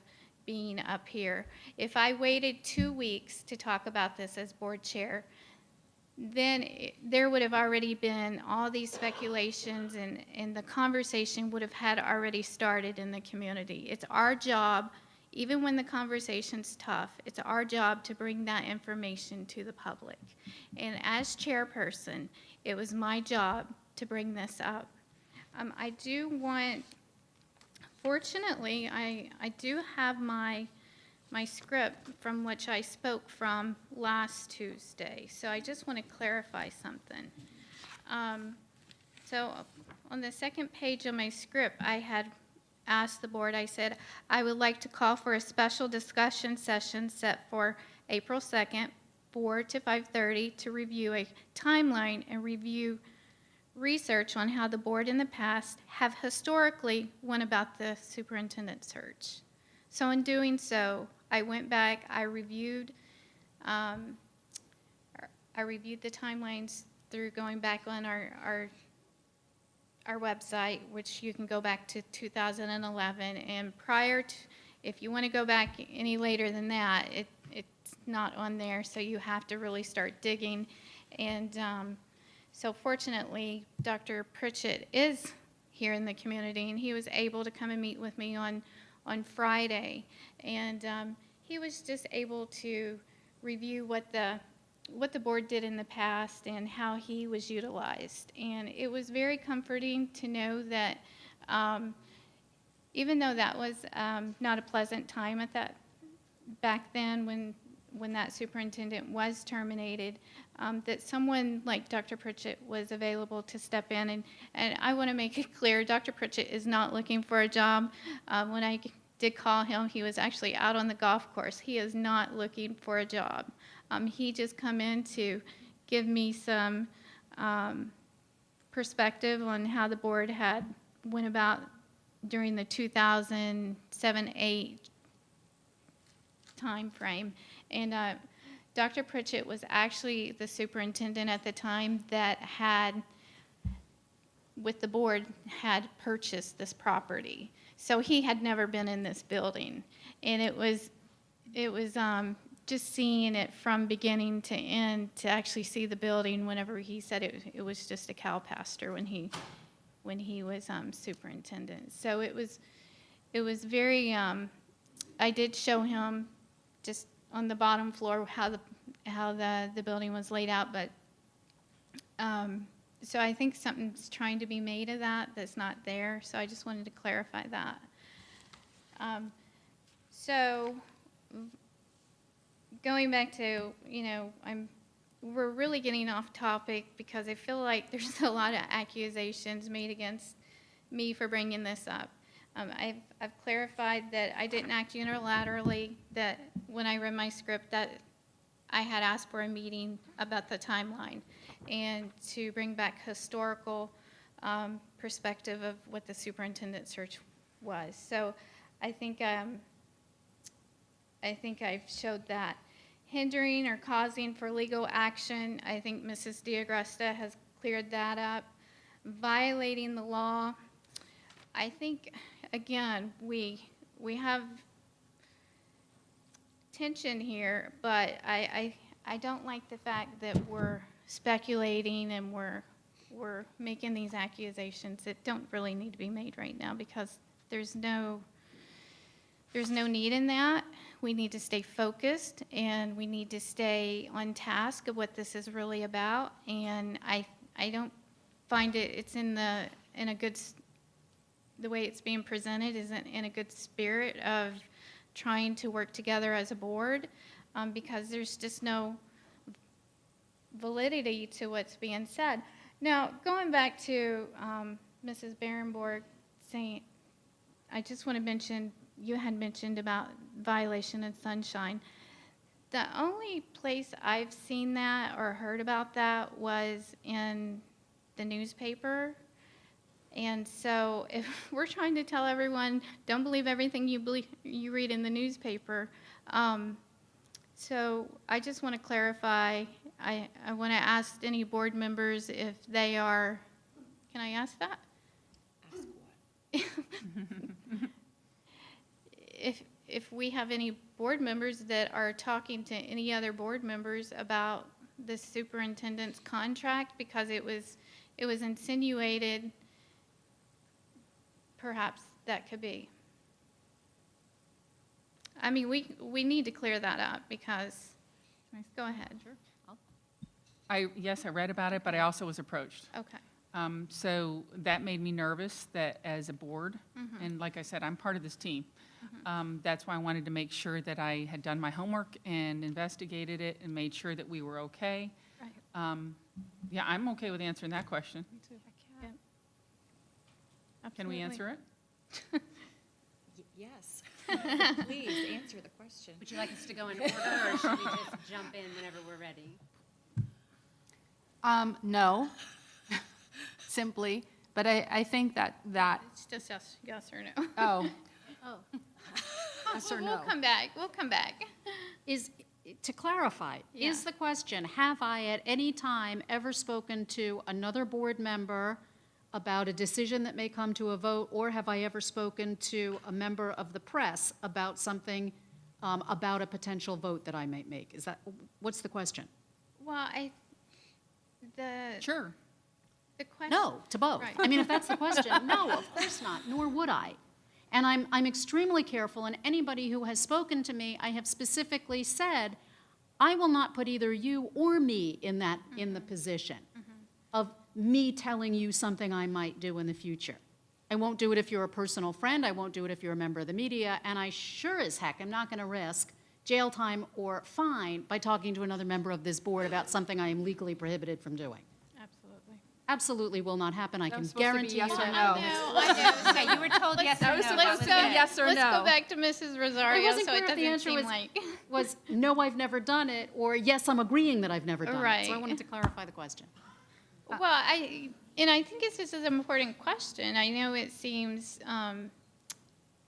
being up here, if I waited 2 weeks to talk about this as board chair, then there would have already been all these speculations, and the conversation would have had already started in the community. It's our job, even when the conversation's tough, it's our job to bring that information to the public. And as chairperson, it was my job to bring this up. I do want, fortunately, I do have my script from which I spoke from last Tuesday. So I just want to clarify something. So on the second page of my script, I had asked the board, I said, I would like to call for a special discussion session set for April 2nd, 4 to 5:30 to review a timeline and review research on how the board in the past have historically went about the superintendent search. So in doing so, I went back, I reviewed the timelines through going back on our website, which you can go back to 2011, and prior to, if you want to go back any later than that, it's not on there, so you have to really start digging. And so fortunately, Dr. Pritchett is here in the community, and he was able to come and meet with me on Friday, and he was just able to review what the board did in the past and how he was utilized. And it was very comforting to know that even though that was not a pleasant time at that back then when that superintendent was terminated, that someone like Dr. Pritchett was available to step in. And I want to make it clear, Dr. Pritchett is not looking for a job. When I did call him, he was actually out on the golf course. He is not looking for a job. He just come in to give me some perspective on how the board had went about during the 2007-8 time frame. And Dr. Pritchett was actually the superintendent at the time that had, with the board, had purchased this property. So he had never been in this building. And it was just seeing it from beginning to end, to actually see the building whenever he said it was just a cow pasture when he was superintendent. So it was very, I did show him just on the bottom floor how the building was laid out, but so I think something's trying to be made of that that's not there, so I just wanted to clarify that. So going back to, we're really getting off topic because I feel like there's a lot of accusations made against me for bringing this up. I've clarified that I didn't act unilaterally, that when I read my script that I had asked for a meeting about the timeline and to bring back historical perspective of what the superintendent search was. So I think I've showed that. Hindering or causing for legal action, I think Mrs. D'Agresta has cleared that up. Violating the law, I think, again, we have tension here, but I don't like the fact that we're speculating and we're making these accusations that don't really need to be made right now, because there's no need in that. We need to stay focused, and we need to stay on task of what this is really about. And I don't find it's the way it's being presented isn't in a good spirit of trying to work together as a board, because there's just no validity to what's being said. Now, going back to Mrs. Berenborg saying, I just want to mention you had mentioned about violation of sunshine. The only place I've seen that or heard about that was in the newspaper. And so if we're trying to tell everyone, don't believe everything you read in the newspaper. So I just want to clarify, I want to ask any board members if they are, can I ask that? If we have any board members that are talking to any other board members about the superintendent's contract, because it was insinuated, perhaps that could be. I mean, we need to clear that up because, go ahead. Yes, I read about it, but I also was approached. Okay, So that made me nervous that as a board, and like I said, I'm part of this team. That's why I wanted to make sure that I had done my homework and investigated it and made sure that we were okay. right. Yeah, I'm okay with answering that question. Yeah. Can we Absolutely. answer it? Yes. Please answer the question. Would you like us to go in order, or should we just jump in whenever we're ready? No, simply, but I think that, It's just yes or no. oh, Oh. yes or We'll no? come back, we'll come back. To clarify, is Yeah. the question, have I at any time ever spoken to another board member about a decision that may come to a vote, or have I ever spoken to a member of the press about something, about a potential vote that I might make? What's the question? Well, Sure. the question. No, to both. Right. I mean, if that's the question, no, of course not, nor would I. And I'm extremely careful, and anybody who has spoken to me, I have specifically said, I will not put either you or me in the position of me telling you something I might do in the future. I won't do it if you're a personal friend, I won't do it if you're a member of the media, and I sure as heck am not gonna risk jail time or fine by talking to another member of this board about something I am legally prohibited from doing. Absolutely. Absolutely will not happen, I That can was supposed to be guarantee you yes or that. no. I know. Okay, you were told yes or no. Let's supposed go, to be yes or let's no. go back to Mrs. Rosario, wasn't so clear it if the doesn't answer seem was- like. Was, no, I've never done it, or yes, I'm agreeing that I've never done it. So I Right. wanted to clarify the question. Well, I think this is an important question. I know it seems,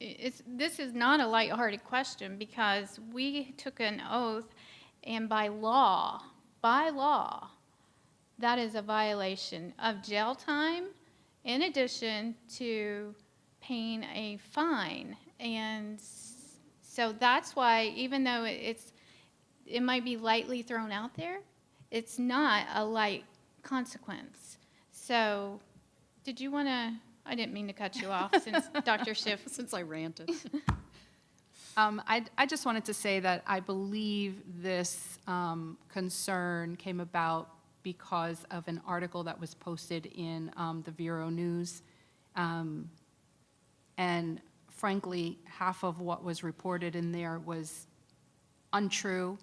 this is not a lighthearted question because we took an oath, and by law, that is a violation of jail time in addition to paying a fine. And so that's why, even though it might be lightly thrown out there, it's not a light consequence. So, did you want to, I didn't mean to cut you off since Dr. Schiff. Since I ranted. I just wanted to say that I believe this concern came about because of an article that was posted in the Vero News. And frankly, half of what was reported in there was untrue.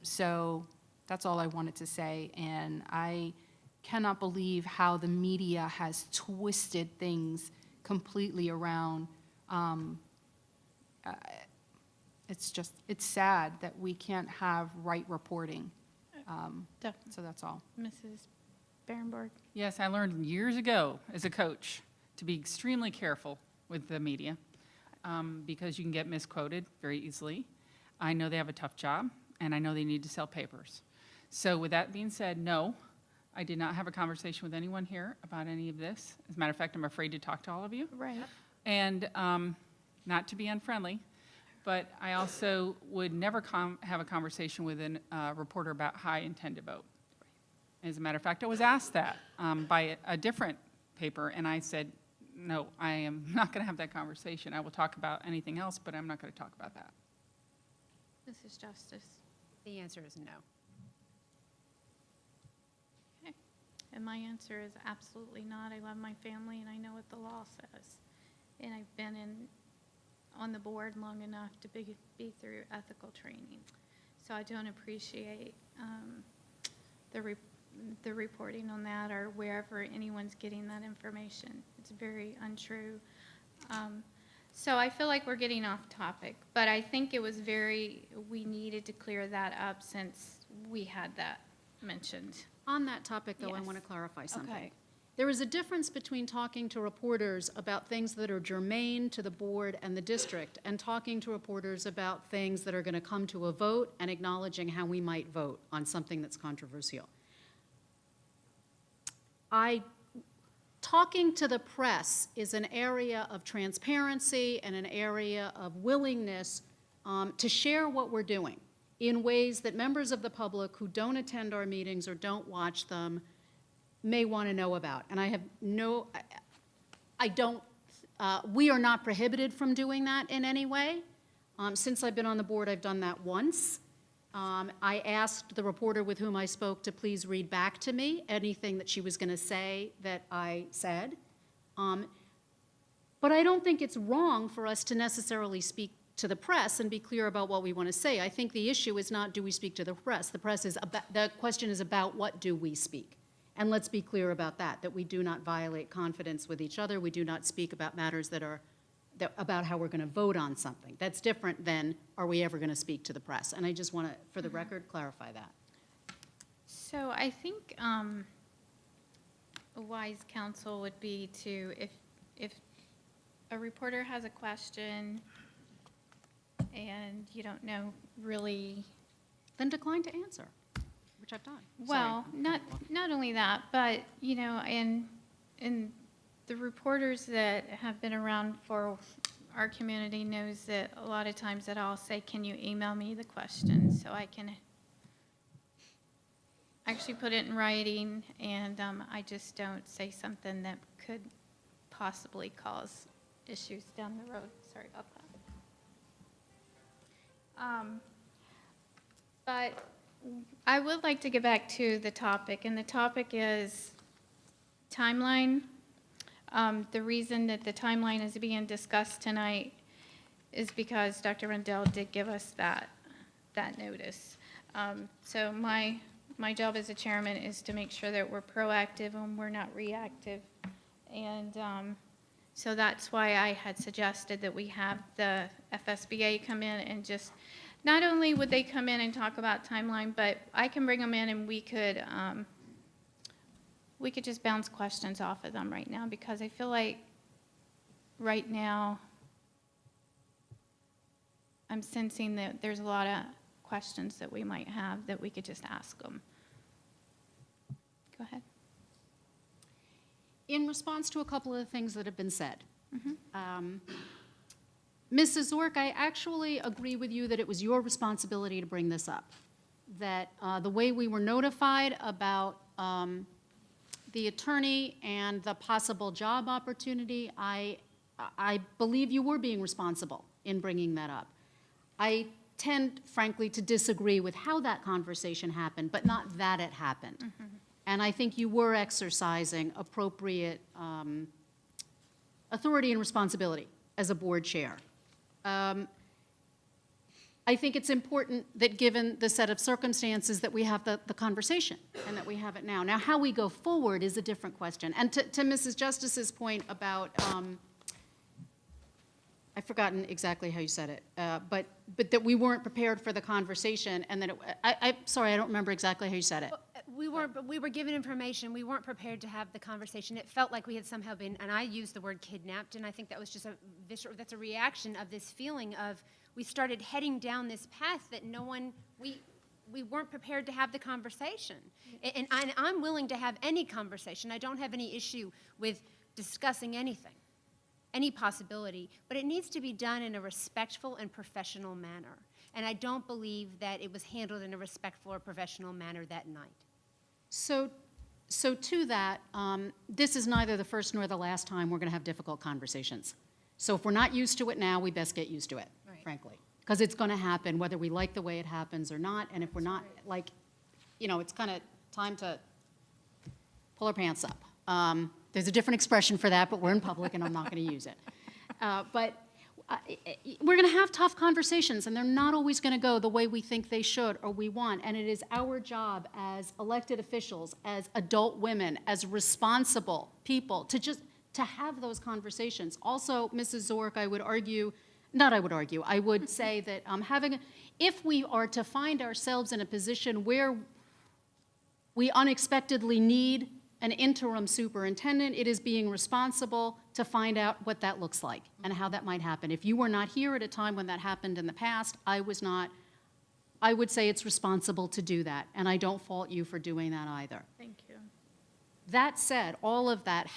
So that's all I wanted to say. And I cannot believe how the media has twisted things completely around. It's sad that we can't have right reporting. Definitely. So that's all. Mrs. Berenberg. Yes, I learned years ago as a coach to be extremely careful with the media because you can get misquoted very easily. I know they have a tough job, and I know they need to sell papers. So with that being said, no, I did not have a conversation with anyone here about any of this. As a matter of fact, I'm afraid to talk to all of you. Right. And not to be unfriendly, but I also would never have a conversation with a reporter about how I intend to vote. As a matter of fact, I was asked that by a different paper, and I said, no, I am not going to have that conversation. I will talk about anything else, but I'm not going to talk about that. Mrs. Justice. The answer is no. Okay. And my answer is absolutely not. I love my family, and I know what the law says. And I've been on the board long enough to be through ethical training. So I don't appreciate the reporting on that or wherever anyone's getting that information. It's very untrue. So I feel like we're getting off topic, but I think it was we needed to clear that up since we had that mentioned. On that topic, though, I Yes. want to clarify something. Okay. There is a difference between talking to reporters about things that are germane to the board and the district, and talking to reporters about things that are going to come to a vote and acknowledging how we might vote on something that's controversial. Talking to the press is an area of transparency and an area of willingness to share what we're doing in ways that members of the public who don't attend our meetings or don't watch them may want to know about. And I have we are not prohibited from doing that in any way. Since I've been on the board, I've done that once. I asked the reporter with whom I spoke to please read back to me anything that she was going to say that I said. But I don't think it's wrong for us to necessarily speak to the press and be clear about what we want to say. I think the issue is not do we speak to the press. The question is about what do we speak. And let's be clear about that we do not violate confidence with each other. We do not speak about matters about how we're going to vote on something. That's different than, are we ever going to speak to the press? And I just want to, for the record, clarify that. So I think a wise counsel would be to, if a reporter has a question and you don't know really, Then decline to answer, which I've done. well, Sorry. not only that, but, and the reporters that have been around for our community knows that a lot of times that I'll say, can you email me the questions so I can actually put it in writing, and I just don't say something that could possibly cause issues down the road. Sorry about that. But I would like to get back to the topic, and the topic is timeline. The reason that the timeline is being discussed tonight is because Dr. Rendell did give us that notice. So my job as a chairman is to make sure that we're proactive and we're not reactive. And so that's why I had suggested that we have the FSBA come in and just, not only would they come in and talk about timeline, but I can bring them in and we could just bounce questions off of them right now, because I feel like right now I'm sensing that there's a lot of questions that we might have that we could just ask them. Go ahead. In response to a couple of the things that have been said, Mrs. Zork, I actually agree with you that it was your responsibility to bring this up. That the way we were notified about the attorney and the possible job opportunity, I believe you were being responsible in bringing that up. I tend, frankly, to disagree with how that conversation happened, but not that it happened. And I think you were exercising appropriate authority and responsibility as a board chair. I think it's important that, given the set of circumstances, that we have the conversation and that we have it now. Now, how we go forward is a different question. And to Mrs. Justice's point about, I've forgotten exactly how you said it, but that we weren't prepared for the conversation, and that sorry, I don't remember exactly how you said it. We were given information, we weren't prepared to have the conversation. It felt like we had somehow been, and I used the word kidnapped, and I think that was just that's a reaction of this feeling of, we started heading down this path that we weren't prepared to have the conversation. And I'm willing to have any conversation. I don't have any issue with discussing anything, any possibility, but it needs to be done in a respectful and professional manner. And I don't believe that it was handled in a respectful or professional manner that night. So to that, this is neither the first nor the last time we're going to have difficult conversations. So if we're not used to it now, we best get used to it, frankly. Because it's going to happen, whether we like the way it happens or not. And if we're not, it's kind of time to pull our pants up. There's a different expression for that, but we're in public and I'm not going to use it. But we're going to have tough conversations, and they're not always going to go the way we think they should or we want. And it is our job as elected officials, as adult women, as responsible people, to just to have those conversations. Also, Mrs. Zork, I would say that if we are to find ourselves in a position where we unexpectedly need an interim superintendent, it is being responsible to find out what that looks like and how that might happen. If you were not here at a time when that happened in the past, I was not, I would say it's responsible to do that, and I don't fault you for doing that either. Thank you. That said, all of that,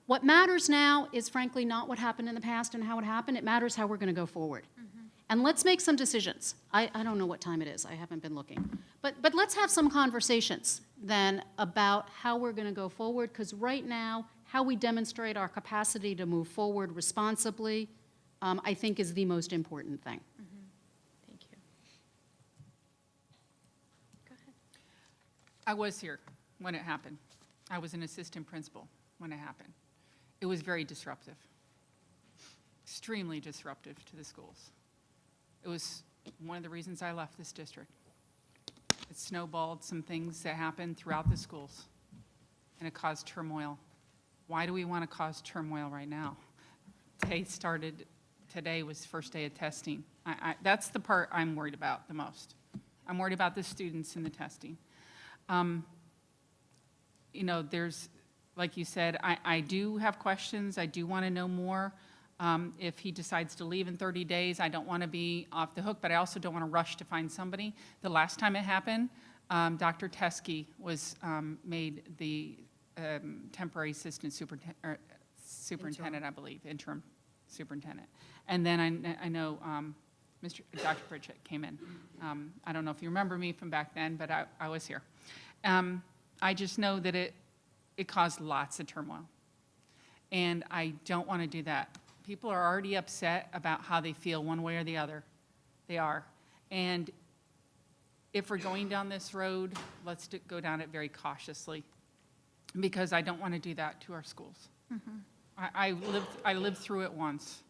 what matters now is frankly not what happened in the past and how it happened. It matters how we're going to go forward. And let's make some decisions. I don't know what time it is. I haven't been looking. But let's have some conversations then about how we're going to go forward, because right now, how we demonstrate our capacity to move forward responsibly, I think is the most important thing. Thank you. Go ahead. I was here when it happened. I was an assistant principal when it happened. It was very disruptive, extremely disruptive to the schools. It was one of the reasons I left this district. It snowballed some things that happened throughout the schools, and it caused turmoil. Why do we want to cause turmoil right now? Today was first day of testing. That's the part I'm worried about the most. I'm worried about the students and the testing. There's, like you said, I do have questions. I do want to know more. If he decides to leave in 30 days, I don't want to be off the hook, but I also don't want to rush to find somebody. The last time it happened, Dr. Teskey was made the temporary assistant superintendent, I believe, interim superintendent. And then I know Dr. Pritchett came in. I don't know if you remember me from back then, but I was here. I just know that it caused lots of turmoil. And I don't want to do that. People are already upset about how they feel one way or the other. They are. And if we're going down this road, let's go down it very cautiously, because I don't want to do that to our schools. I lived through it once,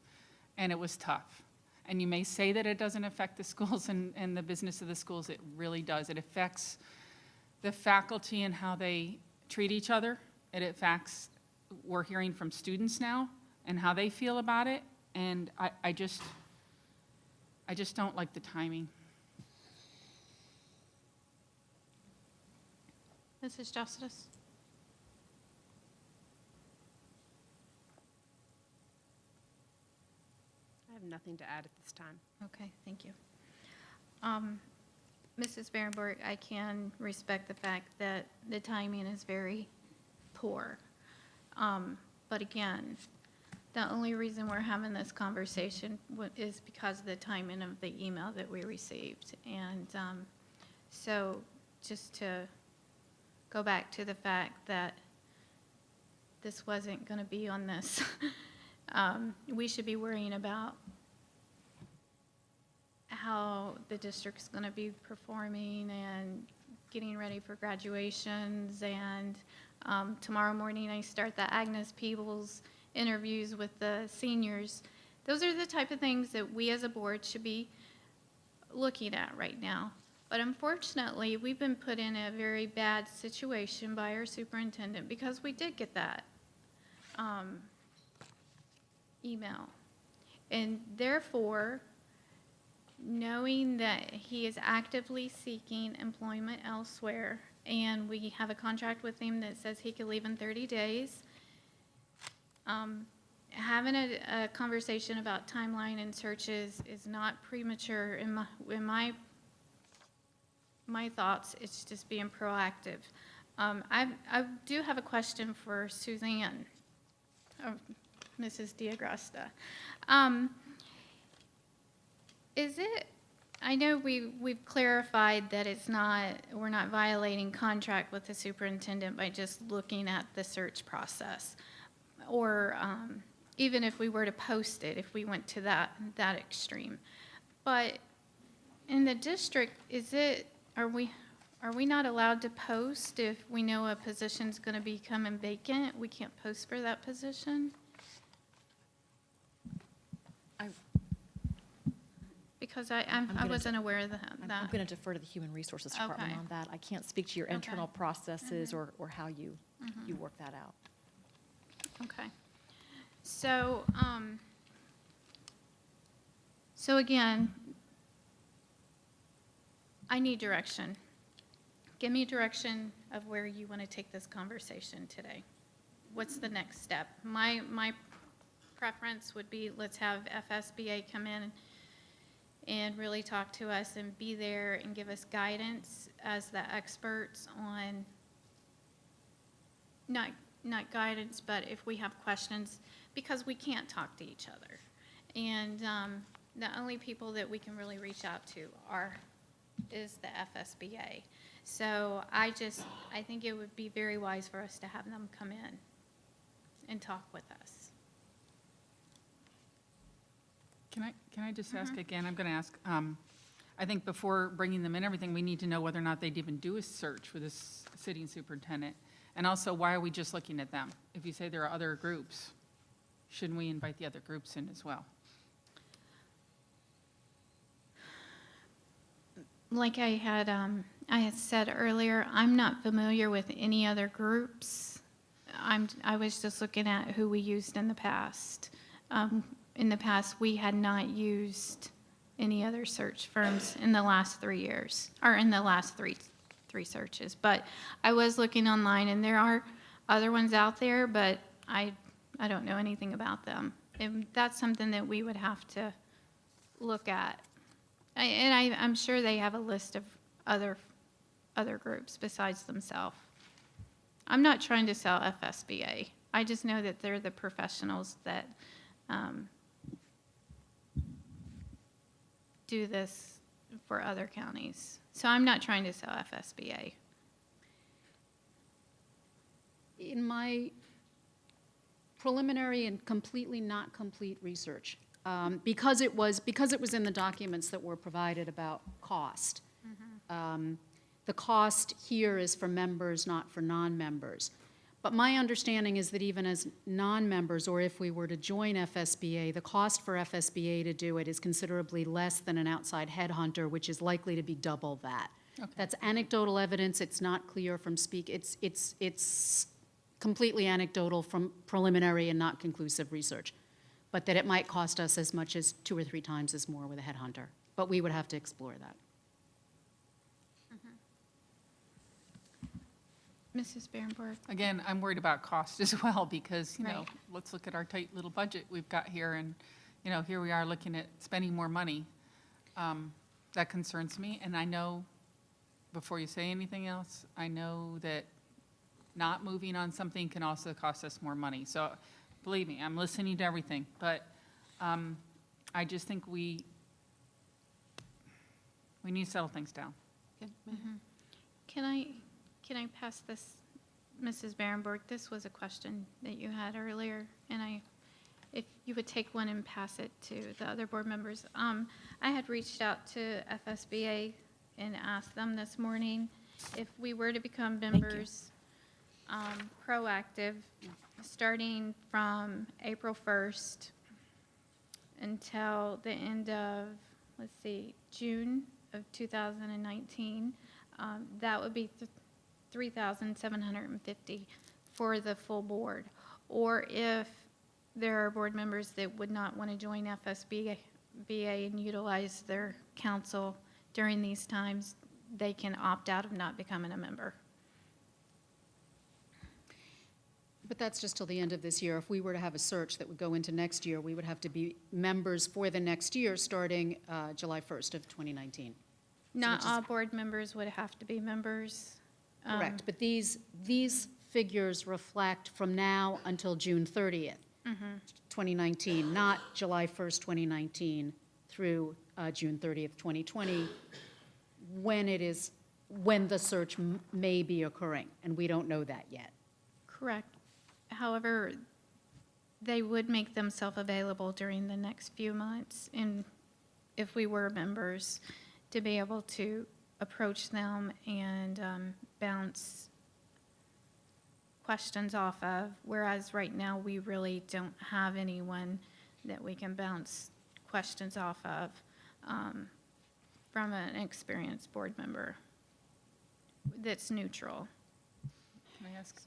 and it was tough. And you may say that it doesn't affect the schools and the business of the schools. It really does. It affects the faculty and how they treat each other. It affects, we're hearing from students now and how they feel about it. And I just don't like the timing. Mrs. Justice? I have nothing to add at this time. Okay, thank you. Mrs. Berenberg, I can respect the fact that the timing is very poor. But again, the only reason we're having this conversation is because of the timing of the email that we received. And so just to go back to the fact that this wasn't going to be on this, we should be worrying about how the district's going to be performing and getting ready for graduations. And tomorrow morning I start the Agnes Peebles interviews with the seniors. Those are the type of things that we as a board should be looking at right now. But unfortunately, we've been put in a very bad situation by our superintendent because we did get that email. And therefore, knowing that he is actively seeking employment elsewhere, and we have a contract with him that says he could leave in 30 days, having a conversation about timeline and searches is not premature in my thoughts. It's just being proactive. I do have a question for Suzanne, Mrs. Diagresta. Is it, I know we've clarified that we're not violating contract with the superintendent by just looking at the search process, or even if we were to post it, if we went to that extreme. But in the district, are we not allowed to post if we know a position's going to be becoming vacant? We can't post for that position? Because I wasn't aware of that. I'm going to defer to the Human Resources Department Okay. on that. I can't speak to your internal processes or how you work that out. Okay. So, so again, I need direction. Give me direction of where you want to take this conversation today. What's the next step? My preference would be, let's have FSBA come in and really talk to us and be there and give us guidance as the experts on, not guidance, but if we have questions, because we can't talk to each other. And the only people that we can really reach out to is the FSBA. So I think it would be very wise for us to have them come in and talk with us. Can I just ask again? I'm going to ask, I think before bringing them in, everything, we need to know whether or not they'd even do a search for this sitting superintendent. And also, why are we just looking at them? If you say there are other groups, shouldn't we invite the other groups in as well? Like I had said earlier, I'm not familiar with any other groups. I was just looking at who we used in the past. In the past, we had not used any other search firms in the last 3 years, or in the last three searches. But I was looking online, and there are other ones out there, but I don't know anything about them. And that's something that we would have to look at. I'm sure they have a list of other groups besides themselves. I'm not trying to sell FSBA. I just know that they're the professionals that do this for other counties. So I'm not trying to sell FSBA. In my preliminary and completely not complete research, because it was in the documents that were provided about cost. The cost here is for members, not for non-members. But my understanding is that even as non-members, or if we were to join FSBA, the cost for FSBA to do it is considerably less than an outside headhunter, which is likely to be double that. Okay. That's anecdotal evidence. It's not clear from it's completely anecdotal from preliminary and not conclusive research. But that it might cost us as much as 2 or 3 times as more with a headhunter. But we would have to explore that. Mrs. Berenberg? Again, I'm worried about cost as well, because, you know, Right. let's look at our tight little budget we've got here, and, you know, here we are looking at spending more money. That concerns me, and I know, before you say anything else, I know that not moving on something can also cost us more money. So, believe me, I'm listening to everything, but I just think we need to settle things down. Can I pass this, Mrs. Berenberg? This was a question that you had earlier, and if you would take one and pass it to the other board members. I had reached out to FSBA and asked them this morning if we were to become members, proactive, starting from April 1st until the end of, June of 2019, that would be $3,750 for the full board. Or if there are board members that would not want to join FSBA and utilize their counsel during these times, they can opt out of not becoming a member. But that's just till the end of this year. If we were to have a search that would go into next year, we would have to be members for the next year, starting July 1st of 2019. Not all board members would have to be members. Correct, but these figures reflect from now until June 30th, 2019, not July 1st, 2019 through June 30th, 2020, when the search may be occurring, and we don't know that yet. Correct. However, they would make themselves available during the next few months, and if we were members, to be able to approach them and bounce questions off of, whereas right now, we really don't have anyone that we can bounce questions off of from an experienced board member that's neutral. Can I ask,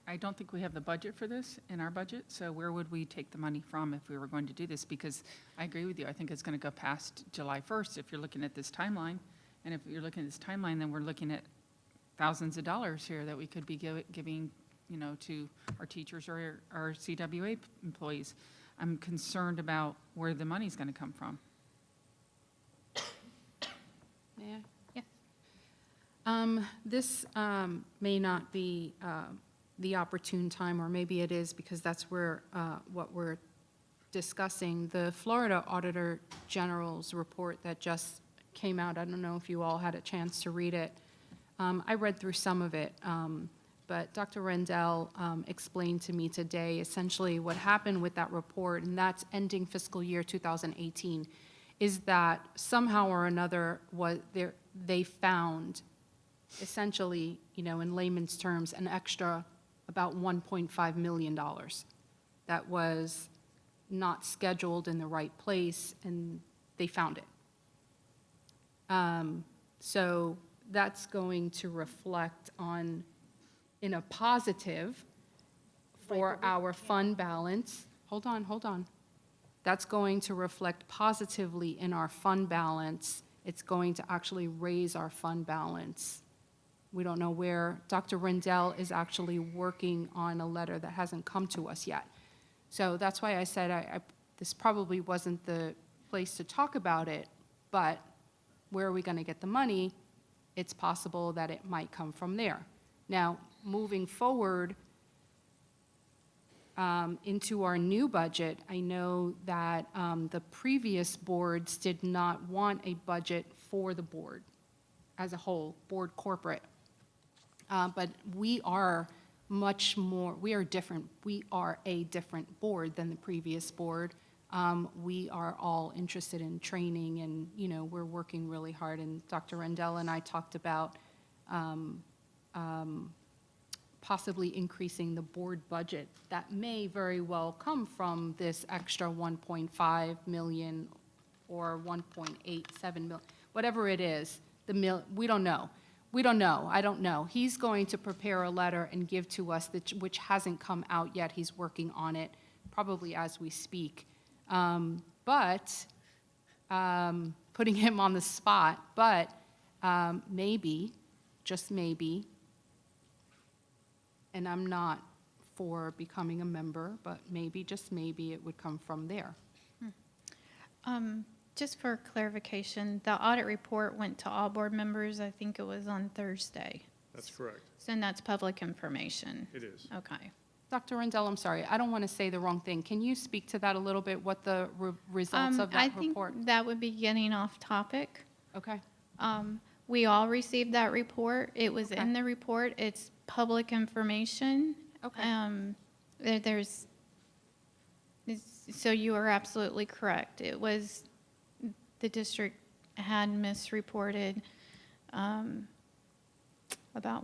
I don't think we have the budget for this in our budget, so where would we take the money from if we were going to do this? Because I agree with you, I think it's going to go past July 1st if you're looking at this timeline. And if you're looking at this timeline, then we're looking at thousands of dollars here that we could be giving, to our teachers or our CWA employees. I'm concerned about where the money's going to come from. May I? Yes. This may not be the opportune time, or maybe it is because that's where, what we're discussing. The Florida Auditor General's report that just came out, I don't know if you all had a chance to read it. I read through some of it, but Dr. Rendell explained to me today essentially what happened with that report, and that's ending fiscal year 2018, is that somehow or another they found essentially, in layman's terms, an extra about $1.5 million that was not scheduled in the right place, and they found it. So that's going to reflect on, in a positive, for our fund balance. Hold on. That's going to reflect positively in our fund balance. It's going to actually raise our fund balance. We don't know where. Dr. Rendell is actually working on a letter that hasn't come to us yet. So that's why I said this probably wasn't the place to talk about it, but where are we going to get the money? It's possible that it might come from there. Now, moving forward into our new budget, I know that the previous boards did not want a budget for the board as a whole, board corporate. But we are different. We are a different board than the previous board. We are all interested in training, and, we're working really hard. And Dr. Rendell and I talked about possibly increasing the board budget. That may very well come from this extra 1.5 million or 1.87 million, whatever it is. We don't know. I don't know. He's going to prepare a letter and give to us, which hasn't come out yet. He's working on it, probably as we speak. But putting him on the spot, but maybe, just maybe, and I'm not for becoming a member, but maybe, just maybe, it would come from there. Just for clarification, the audit report went to all board members, I think it was on Thursday. That's correct. So and that's public information. It is. Okay. Dr. Rendell, I'm sorry, I don't want to say the wrong thing. Can you speak to that a little bit, what the results of that report? I think that would be getting off topic. Okay, We all received that report. It was Okay. in the report. It's public information. okay, So you are absolutely correct. It was, the district had misreported about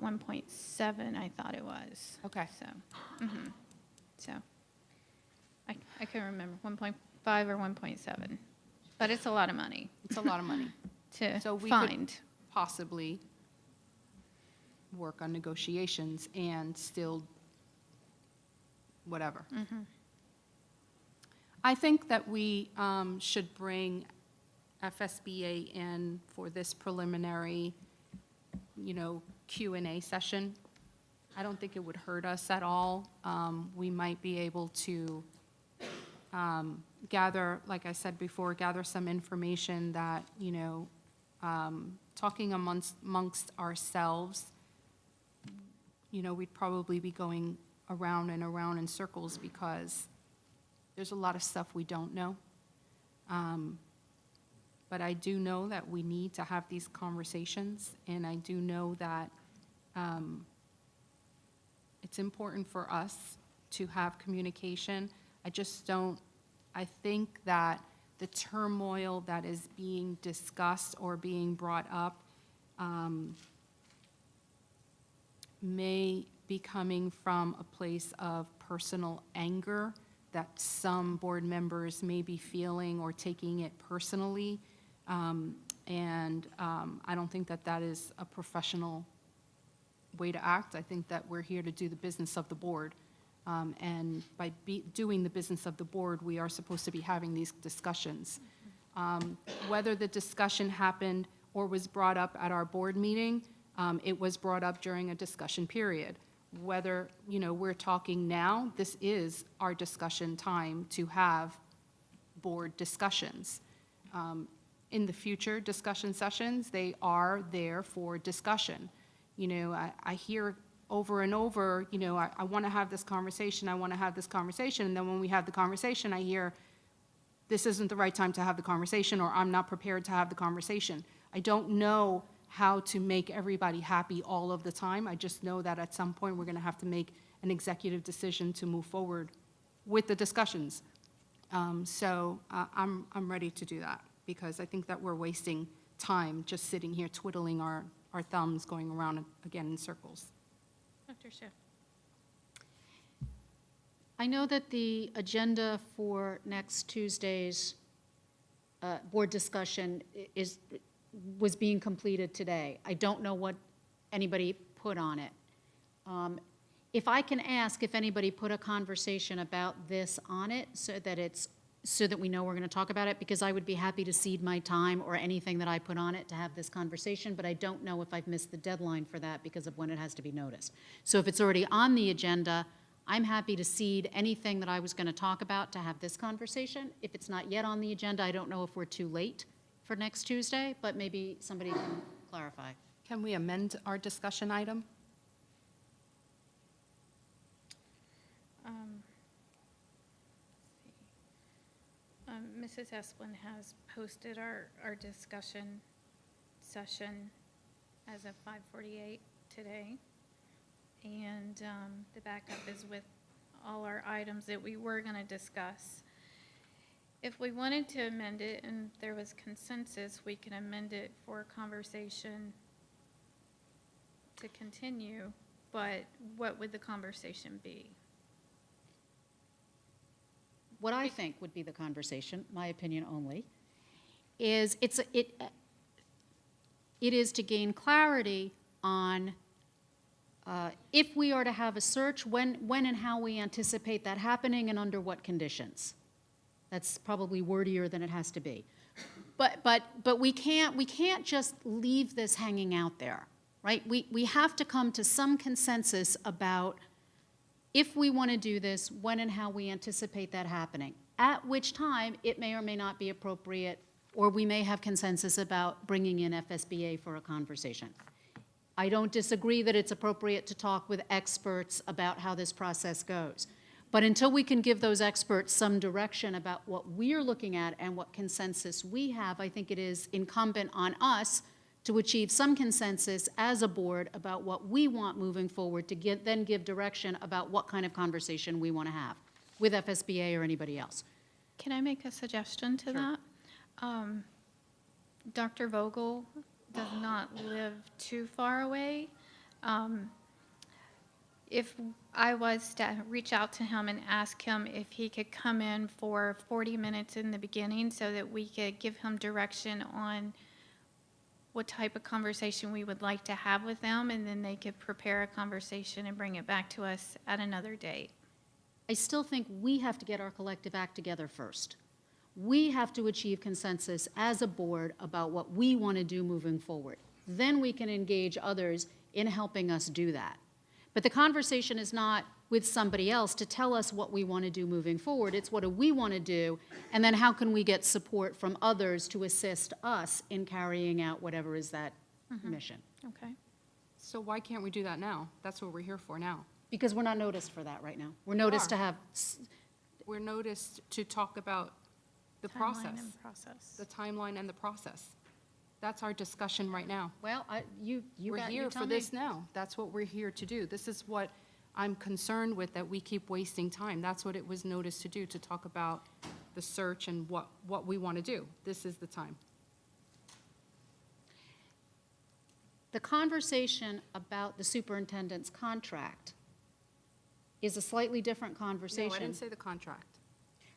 1.7, I thought it was. okay. So I can remember, 1.5 or 1.7. But it's a lot of money It's a lot of money. to So we could find. possibly work on negotiations and still whatever. I think that we should bring FSBA in for this preliminary, Q&A session. I don't think it would hurt us at all. We might be able to gather, like I said before, gather some information that, talking amongst ourselves, we'd probably be going around and around in circles because there's a lot of stuff we don't know. But I do know that we need to have these conversations, and I do know that it's important for us to have communication. I think that the turmoil that is being discussed or being brought up may be coming from a place of personal anger that some board members may be feeling or taking it personally. And I don't think that that is a professional way to act. I think that we're here to do the business of the board. And by doing the business of the board, we are supposed to be having these discussions. Whether the discussion happened or was brought up at our board meeting, it was brought up during a discussion period. Whether, we're talking now, this is our discussion time to have board discussions. In the future discussion sessions, they are there for discussion. I hear over and over, I want to have this conversation, I want to have this conversation, and then when we have the conversation, I hear, this isn't the right time to have the conversation, or I'm not prepared to have the conversation. I don't know how to make everybody happy all of the time. I just know that at some point, we're going to have to make an executive decision to move forward with the discussions. So I'm ready to do that, because I think that we're wasting time just sitting here twiddling our thumbs, going around again in circles. Dr. Schiff. I know that the agenda for next Tuesday's board discussion was being completed today. I don't know what anybody put on it. If I can ask if anybody put a conversation about this on it so that we know we're going to talk about it, because I would be happy to cede my time or anything that I put on it to have this conversation, but I don't know if I've missed the deadline for that because of when it has to be noticed. So if it's already on the agenda, I'm happy to cede anything that I was going to talk about to have this conversation. If it's not yet on the agenda, I don't know if we're too late for next Tuesday, but maybe somebody can clarify. Can we amend our discussion item? Mrs. Esplin has posted our discussion session as of 5:48 today. And the backup is with all our items that we were going to discuss. If we wanted to amend it and there was consensus, we can amend it for conversation to continue, but what would the conversation be? What I think would be the conversation, my opinion only, is it is to gain clarity on if we are to have a search, when and how we anticipate that happening and under what conditions. That's probably wordier than it has to be. But we can't just leave this hanging out there, right? We have to come to some consensus about if we want to do this, when and how we anticipate that happening, at which time it may or may not be appropriate, or we may have consensus about bringing in FSBA for a conversation. I don't disagree that it's appropriate to talk with experts about how this process goes. But until we can give those experts some direction about what we're looking at and what consensus we have, I think it is incumbent on us to achieve some consensus as a board about what we want moving forward, to then give direction about what kind of conversation we want to have with FSBA or anybody else. Can I make a suggestion to that? Dr. Vogel does not live too far away. If I was to reach out to him and ask him if he could come in for 40 minutes in the beginning so that we could give him direction on what type of conversation we would like to have with them, and then they could prepare a conversation and bring it back to us at another date. I still think we have to get our collective act together first. We have to achieve consensus as a board about what we want to do moving forward. Then we can engage others in helping us do that. But the conversation is not with somebody else to tell us what we want to do moving forward. It's what do we want to do, and then how can we get support from others to assist us in carrying out whatever is that mission. Okay. So why can't we do that now? That's what we're here for now. Because we're not noticed for that right now. We're noticed to are. have, We're noticed to talk about the Timeline process, and process. the timeline and the process. That's our discussion right now. well, you We're got, here you tell for me. this now. That's what we're here to do. This is what I'm concerned with, that we keep wasting time. That's what it was noticed to do, to talk about the search and what we want to do. This is the time. The conversation about the superintendent's contract is a slightly different conversation. No, I didn't say the contract.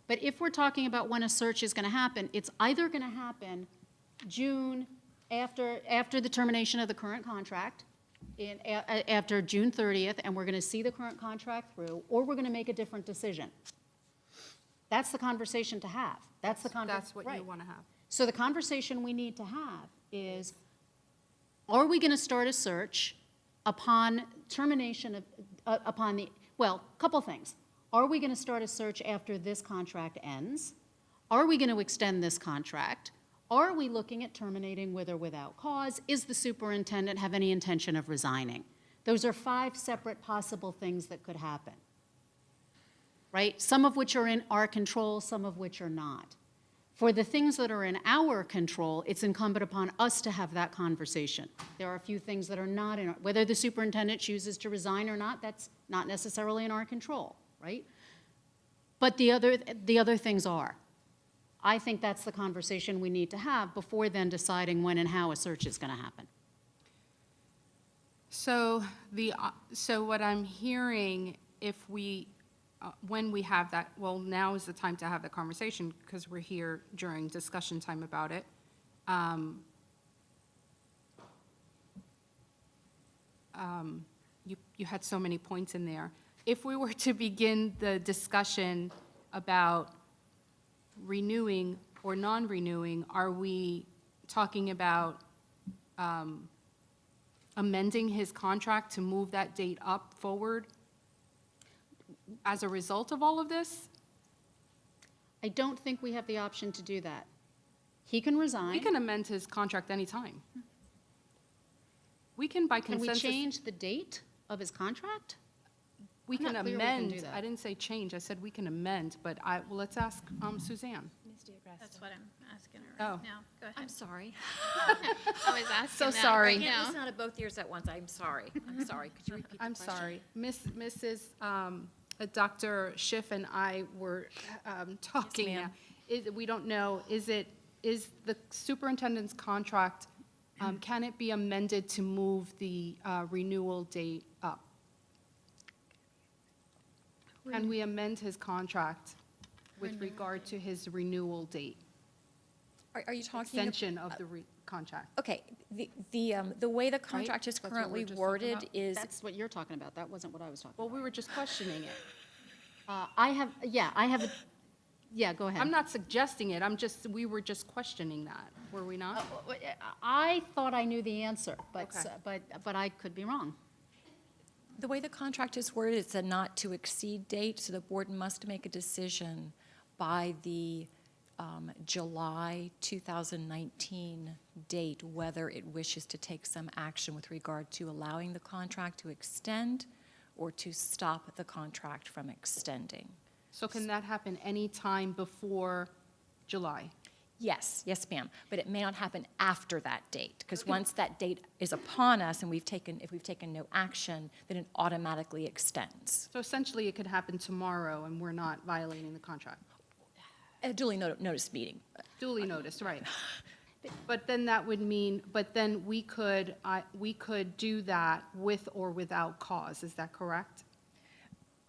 But if we're talking about when a search is going to happen, it's either going to happen June after the termination of the current contract. after June 30th, and we're going to see the current contract through, or we're going to make a different decision. That's the conversation to have. That's the conversation. That's what you want to have. So the conversation we need to have is, are we going to start a search upon termination of, upon the, well, couple things. Are we going to start a search after this contract ends? Are we going to extend this contract? Are we looking at terminating with or without cause? Is the superintendent have any intention of resigning? Those are 5 separate possible things that could happen, right? Some of which are in our control, some of which are not. For the things that are in our control, it's incumbent upon us to have that conversation. There are a few things that are not in our, whether the superintendent chooses to resign or not, that's not necessarily in our control, right? But the other things are. I think that's the conversation we need to have before then deciding when and how a search is going to happen. So so what I'm hearing, if we, when we have that, well, now is the time to have the conversation because we're here during discussion time about it. You had so many points in there. If we were to begin the discussion about renewing or non-renewing, are we talking about amending his contract to move that date up forward as a result of all of this? I don't think we have the option to do that. He can resign. We can amend his contract anytime. We can, by Can we consensus. change the date of his contract? We I'm can not clear we can amend. do that. I didn't say change, I said we can amend, but well, let's ask Suzanne. That's what I'm asking her right Oh. now. Go I'm ahead. sorry. I was asking So that sorry. right I can't now. listen out of both ears at once. I'm sorry. I'm sorry. Could you repeat the I'm question? sorry. Mrs. Dr. Schiff and I were talking. ma'am. We don't know, is the superintendent's contract, can it be amended to move the renewal date up? Can we amend his contract with regard to his renewal date? Are you talking? Extension of the contract? Okay, the way the contract is That's what we're currently just talking worded about? is, That's what you're talking about. That wasn't what I was talking Well, about. we were just questioning it. Yeah, go ahead. I'm not suggesting it, we were just questioning that, were we not? I thought I knew the answer, Okay. but I could be wrong. the way the contract is worded, it's a not to exceed date, so the board must make a decision by the July 2019 date whether it wishes to take some action with regard to allowing the contract to extend or to stop the contract from extending. So can that happen any time before July? Yes, yes, ma'am, but it may not happen after that date, because once that date is upon us and if we've taken no action, then it automatically extends. So essentially, it could happen tomorrow, and we're not violating the contract. A duly noticed meeting. Duly noticed, right. But then that would mean, but then we could do that with or without cause, is that correct?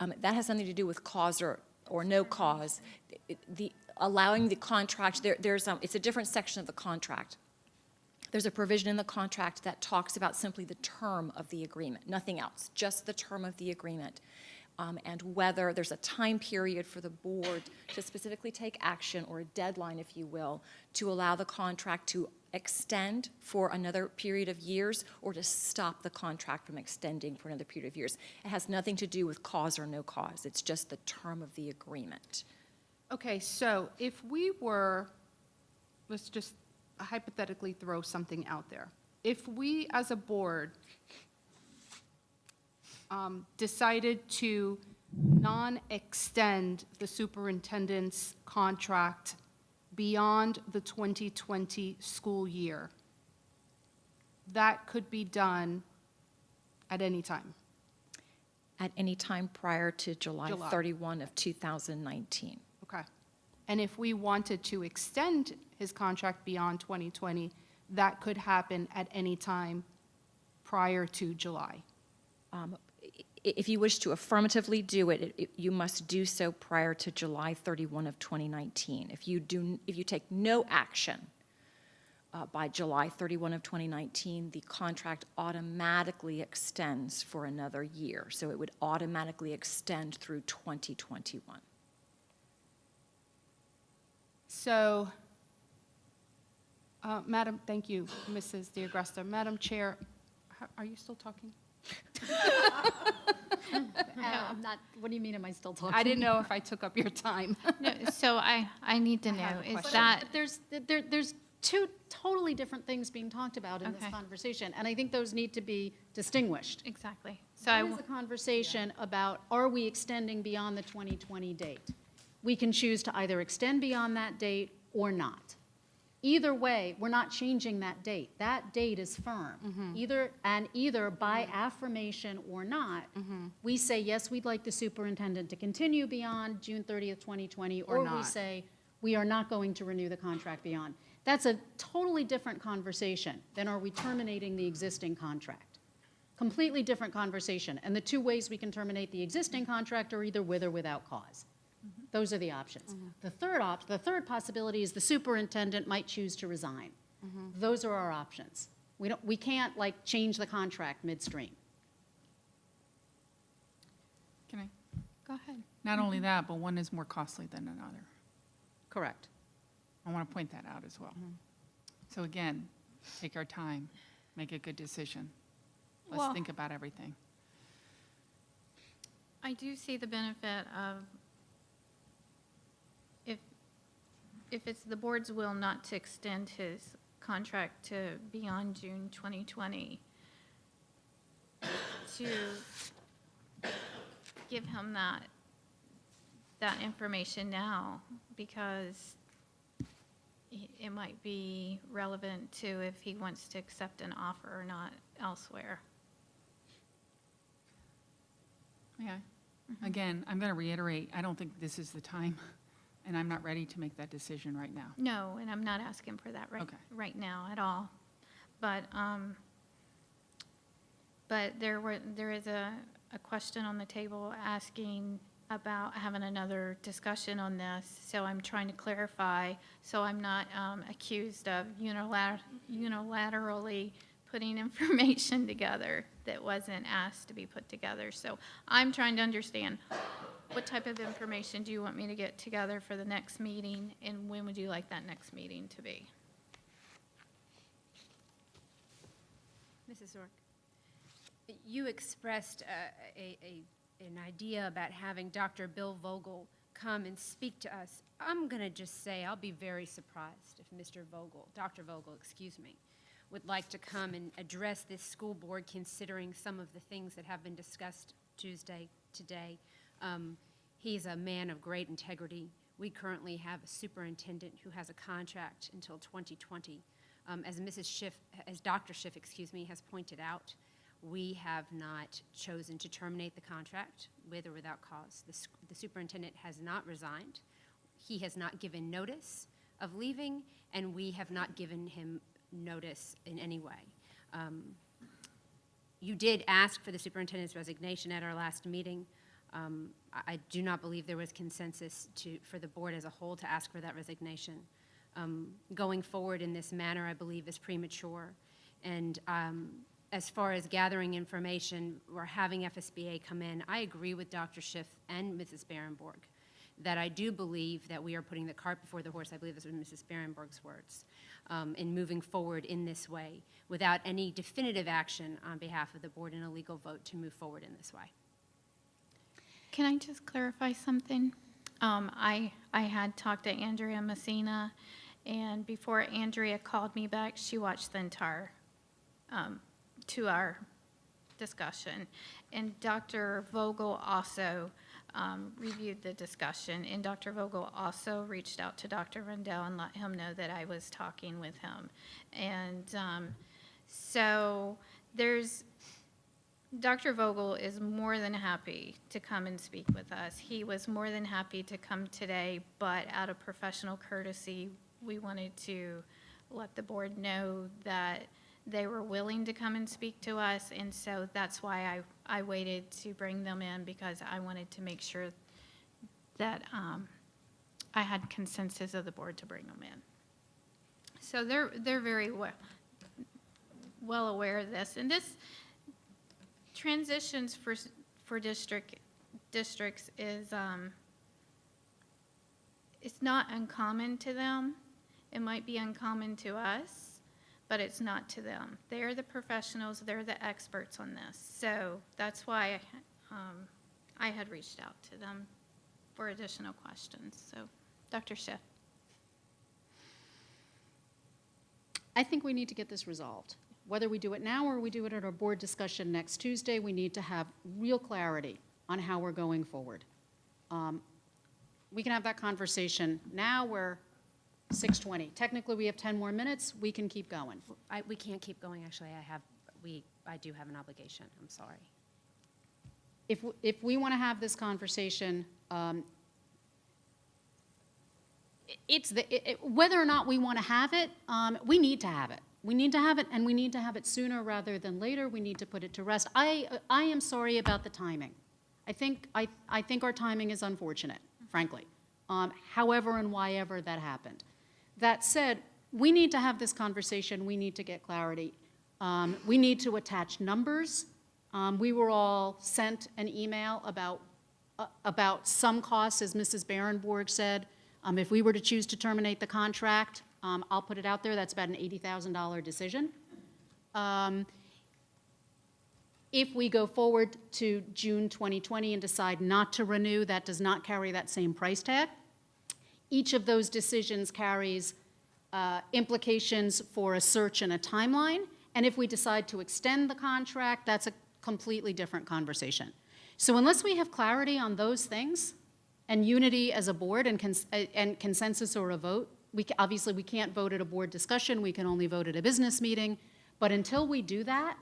That has something to do with cause or no cause. Allowing the contract, it's a different section of the contract. There's a provision in the contract that talks about simply the term of the agreement, nothing else, just the term of the agreement. And whether there's a time period for the board to specifically take action, or a deadline, if you will, to allow the contract to extend for another period of years or to stop the contract from extending for another period of years. It has nothing to do with cause or no cause. It's just the term of the agreement. Okay, so if we were, let's just hypothetically throw something out there. If we, as a board, decided to non-extend the superintendent's contract beyond the 2020 school year, that could be done at any time. At any time prior to July July. 31 of 2019. Okay. And if we wanted to extend his contract beyond 2020, that could happen at any time prior to July. If you wish to affirmatively do it, you must do so prior to July 31 of 2019. If you take no action by July 31 of 2019, the contract automatically extends for another year. So it would automatically extend through 2021. So, Madam, thank you, Mrs. DeAgresta. Madam Chair, are you still talking? I'm not, what do you mean, am I still talking? I didn't know if I took up your time. No, so I need to know, have a is question. that, There's two totally different things being talked about in this Okay. conversation, and I think those need to be distinguished. exactly. So I, One is a conversation about, are we extending beyond the 2020 date? We can choose to either extend beyond that date or not. Either way, we're not changing that date. That date is firm. Either by affirmation or not, we say, yes, we'd like the superintendent to continue beyond June 30th, 2020, Or or we not. say, we are not going to renew the contract beyond. That's a totally different conversation than are we terminating the existing contract. Completely different conversation. And the two ways we can terminate the existing contract are either with or without cause. Those are the options. The third possibility is the superintendent might choose to resign. Those are our options. We can't like change the contract midstream. Can I? go ahead. Not only that, but one is more costly than another. Correct. I want to point that out as well. So again, take our time, make a good decision. Let's Well- think about everything. I do see the benefit of, if it's the board's will not to extend his contract to beyond June 2020, to give him that information now, because it might be relevant to if he wants to accept an offer or not elsewhere. May I? Again, I'm going to reiterate, I don't think this is the time, and I'm not ready to make that decision right now. No, and I'm not asking for that Okay. right now at all. But there is a question on the table asking about having another discussion on this, so I'm trying to clarify, so I'm not accused of unilaterally putting information together that wasn't asked to be put together. So I'm trying to understand, what type of information do you want me to get together for the next meeting, and when would you like that next meeting to be? Mrs. Zork, you expressed an idea about having Dr. Bill Vogel come and speak to us. I'm going to just say I'll be very surprised if Dr. Vogel, would like to come and address this school board considering some of the things that have been discussed today. He's a man of great integrity. We currently have a superintendent who has a contract until 2020. As Dr. Schiff, has pointed out, we have not chosen to terminate the contract with or without cause. The superintendent has not resigned. He has not given notice of leaving, and we have not given him notice in any way. You did ask for the superintendent's resignation at our last meeting. I do not believe there was consensus for the board as a whole to ask for that resignation. Going forward in this manner, I believe, is premature. And as far as gathering information or having FSBA come in, I agree with Dr. Schiff and Mrs. Barenborg that I do believe that we are putting the cart before the horse. I believe those are Mrs. Barenborg's words, in moving forward in this way without any definitive action on behalf of the board and a legal vote to move forward in this way. Can I just clarify something? I had talked to Andrea Messina, and before Andrea called me back, she watched the entire 2-hour discussion. And Dr. Vogel also reviewed the discussion, and Dr. Vogel also reached out to Dr. Rendell and let him know that I was talking with him. And so Dr. Vogel is more than happy to come and speak with us. He was more than happy to come today, but out of professional courtesy, we wanted to let the board know that they were willing to come and speak to us, and so that's why I waited to bring them in, because I wanted to make sure that I had consensus of the board to bring them in. So they're very well aware of this. And this transitions for districts is, it's not uncommon to them. It might be uncommon to us, but it's not to them. They're the professionals, they're the experts on this. So that's why I had reached out to them for additional questions. So, Dr. Schiff. I think we need to get this resolved. Whether we do it now or we do it at our board discussion next Tuesday, we need to have real clarity on how we're going forward. We can have that conversation now. We're 6:20. Technically, we have 10 more minutes. We can keep going. We can't keep going, actually. I do have an obligation. I'm sorry. If we want to have this conversation, whether or not we want to have it, we need to have it. We need to have it, and we need to have it sooner rather than later. We need to put it to rest. I am sorry about the timing. I think our timing is unfortunate, frankly. However and why ever that happened. That said, we need to have this conversation. We need to get clarity. We need to attach numbers. We were all sent an email about some costs, as Mrs. Barenborg said. If we were to choose to terminate the contract, I'll put it out there, that's about an $80,000 decision. If we go forward to June 2020 and decide not to renew, that does not carry that same price tag. Each of those decisions carries implications for a search and a timeline. And if we decide to extend the contract, that's a completely different conversation. So unless we have clarity on those things and unity as a board and consensus or a vote, obviously we can't vote at a board discussion, we can only vote at a business meeting. But until we do that,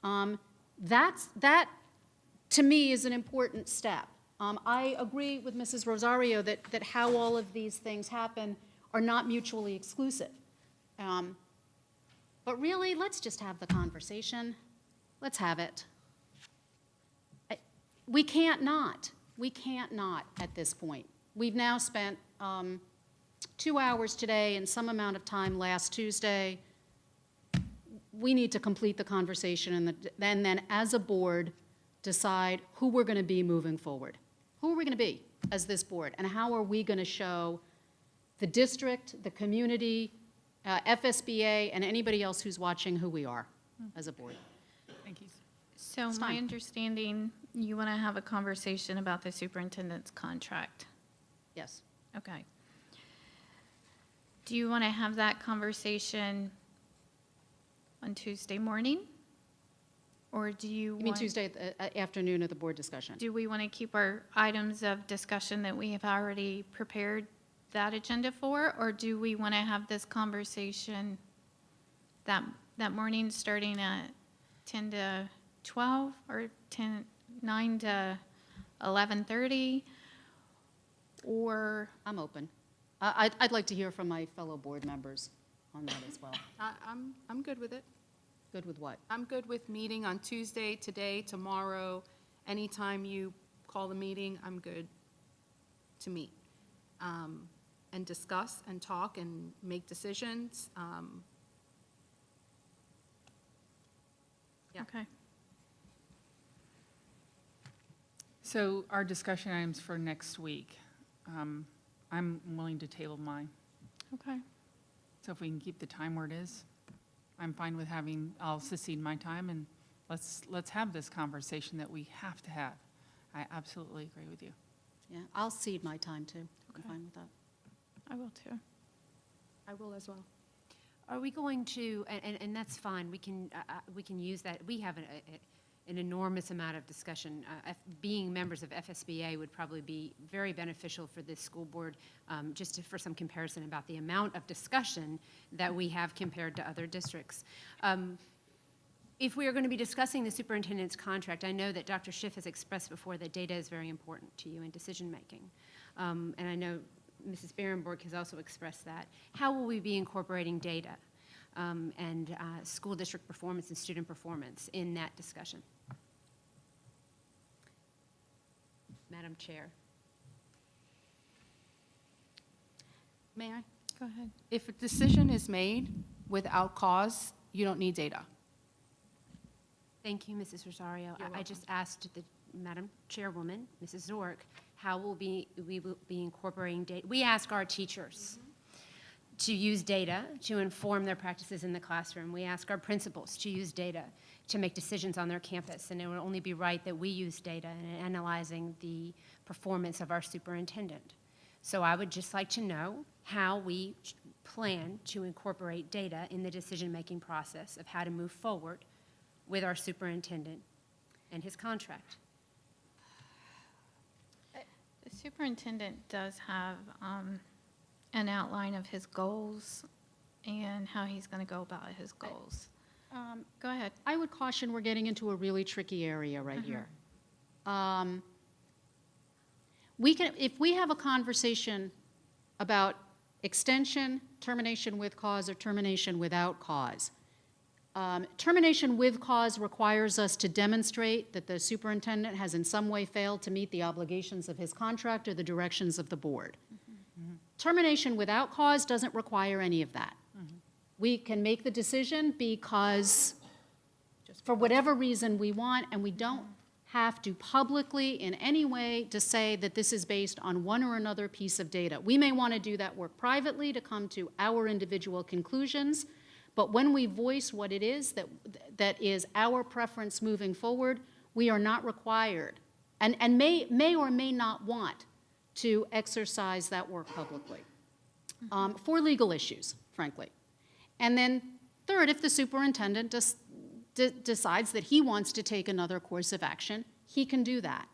that to me is an important step. I agree with Mrs. Rosario that how all of these things happen are not mutually exclusive. But really, let's just have the conversation. Let's have it. We can't not. We can't not at this point. We've now spent 2 hours today and some amount of time last Tuesday. We need to complete the conversation and then as a board, decide who we're going to be moving forward. Who are we going to be as this board? And how are we going to show the district, the community, FSBA, and anybody else who's watching who we are as a board? Thank you. So It's my fine. understanding, you want to have a conversation about the superintendent's contract. Yes. Okay. Do you want to have that conversation on Tuesday morning? Or do you You mean want, Tuesday afternoon of the board discussion? do we want to keep our items of discussion that we have already prepared that agenda for? Or do we want to have this conversation that morning starting at 10 to 12 or 9 to 11:30? Or, I'm open. I'd like to hear from my fellow board members on that as well. I'm good with it. Good with what? I'm good with meeting on Tuesday, today, tomorrow. Anytime you call the meeting, I'm good to meet. And discuss and talk and make decisions. Yeah. okay. So our discussion items for next week, I'm willing to table mine. Okay. So if we can keep the time where it is, I'm fine with I'll secede my time and let's have this conversation that we have to have. I absolutely agree with you. Yeah, I'll cede my time too. I'm Okay. fine with that. I will too. I will as well. Are we going to, and that's fine, we can use that, we have an enormous amount of discussion. Being members of FSBA would probably be very beneficial for this school board, for some comparison about the amount of discussion that we have compared to other districts. If we are going to be discussing the superintendent's contract, I know that Dr. Schiff has expressed before that data is very important to you in decision-making. And I know Mrs. Barenborg has also expressed that. How will we be incorporating data and school district performance and student performance in that discussion? Madam Chair. May I? Go ahead. If a decision is made without cause, you don't need data. Thank you, Mrs. Rosario. I just asked the Madam Chairwoman, Mrs. Zork, how we will be incorporating data. We ask our teachers to use data to inform their practices in the classroom. We ask our principals to use data to make decisions on their campus, and it would only be right that we use data in analyzing the performance of our superintendent. So I would just like to know how we plan to incorporate data in the decision-making process of how to move forward with our superintendent and his contract. The superintendent does have an outline of his goals and how he's going to go about his goals. Go ahead. I would caution we're getting into a really tricky area right here. We can, if we have a conversation about extension, termination with cause, or termination without cause, termination with cause requires us to demonstrate that the superintendent has in some way failed to meet the obligations of his contract or the directions of the board. Termination without cause doesn't require any of that. We can make the decision because, for whatever reason we want, and we don't have to publicly in any way to say that this is based on one or another piece of data. We may want to do that work privately to come to our individual conclusions, but when we voice what it is that is our preference moving forward, we are not required, and may or may not want to exercise that work publicly, for legal issues, frankly. And then third, if the superintendent decides that he wants to take another course of action, he can do that.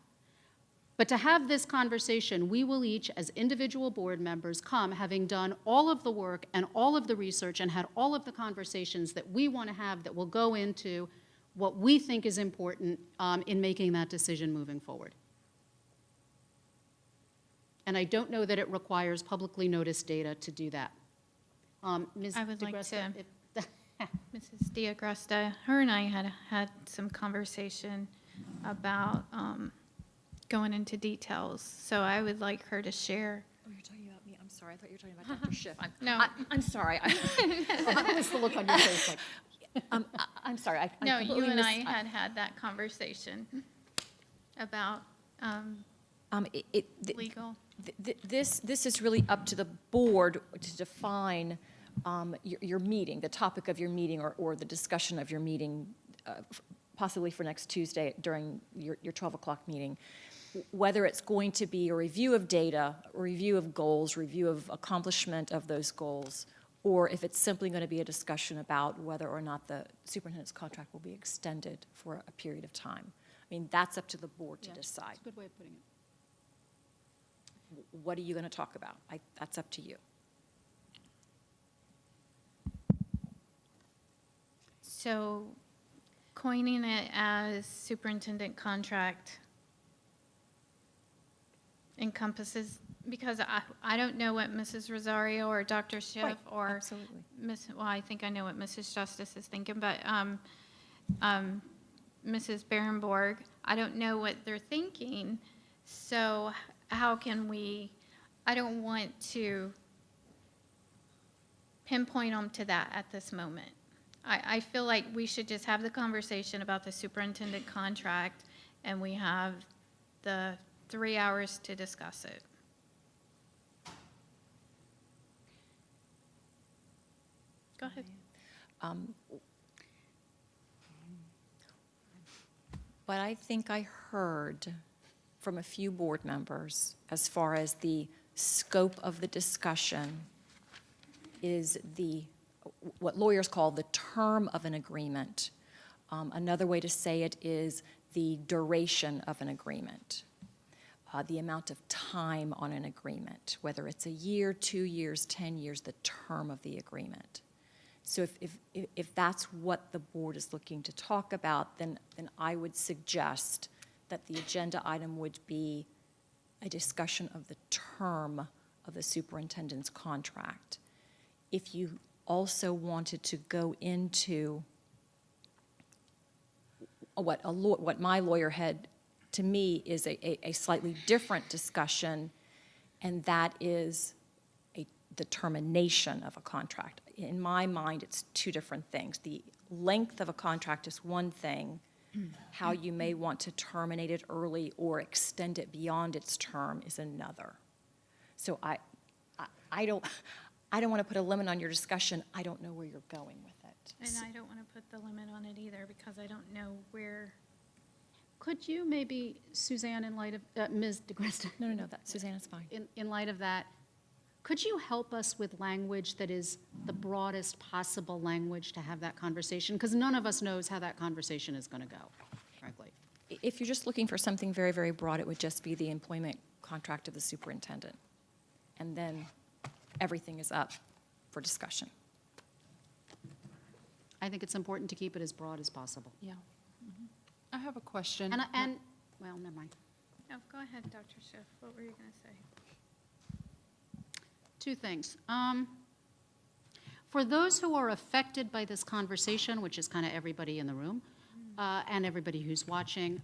But to have this conversation, we will each, as individual board members, come having done all of the work and all of the research and had all of the conversations that we want to have that will go into what we think is important in making that decision moving forward. And I don't know that it requires publicly noticed data to do that. Ms. I would like DeGresta, to- Mrs. Diagresta, her and I had some conversation about going into details, so I would like her to share. Oh, you're talking about me. I'm sorry. I thought you were talking about Dr. Schiff. No. I'm sorry. What was the look on your face like? I'm sorry. I No, you completely and I missed- had that conversation about legal. This is really up to the board to define your meeting, the topic of your meeting, or the discussion of your meeting, possibly for next Tuesday during your 12 o'clock meeting. Whether it's going to be a review of data, a review of goals, review of accomplishment of those goals, or if it's simply going to be a discussion about whether or not the superintendent's contract will be extended for a period of time. I mean, that's up to the board to decide. That's a good way of putting it. What are you going to talk about? That's up to you. So coining it as superintendent contract encompasses, because I don't know what Mrs. Rosario or Dr. Schiff Right, or absolutely. well, I think I know what Mrs. Justice is thinking, but Mrs. Berenborg, I don't know what they're thinking. So how can we, I don't want to pinpoint them to that at this moment. I feel like we should just have the conversation about the superintendent contract, and we have the 3 hours to discuss it. Go ahead. What I think I heard from a few board members as far as the scope of the discussion is what lawyers call the term of an agreement. Another way to say it is the duration of an agreement, the amount of time on an agreement, whether it's a year, 2 years, 10 years, the term of the agreement. So if that's what the board is looking to talk about, then I would suggest that the agenda item would be a discussion of the term of the superintendent's contract. If you also wanted to go into what my lawyer had, to me, is a slightly different discussion, and that is the termination of a contract. In my mind, it's two different things. The length of a contract is one thing. How you may want to terminate it early or extend it beyond its term is another. So I don't want to put a limit on your discussion. I don't know where you're going with it. And I don't want to put the limit on it either, because I don't know where, Could you maybe, Suzanne, in light of, Ms. DeGresta, No, that, Susanna's fine. in light of that, could you help us with language that is the broadest possible language to have that conversation? Because none of us knows how that conversation is going to go, frankly. If you're just looking for something very, very broad, it would just be the employment contract of the superintendent. And then everything is up for discussion. I think it's important to keep it as broad as possible. Yeah. I have a question. And, well, never mind. oh, go ahead, Dr. Schiff, what were you going to say? Two things. For those who are affected by this conversation, which is kind of everybody in the room, and everybody who's watching,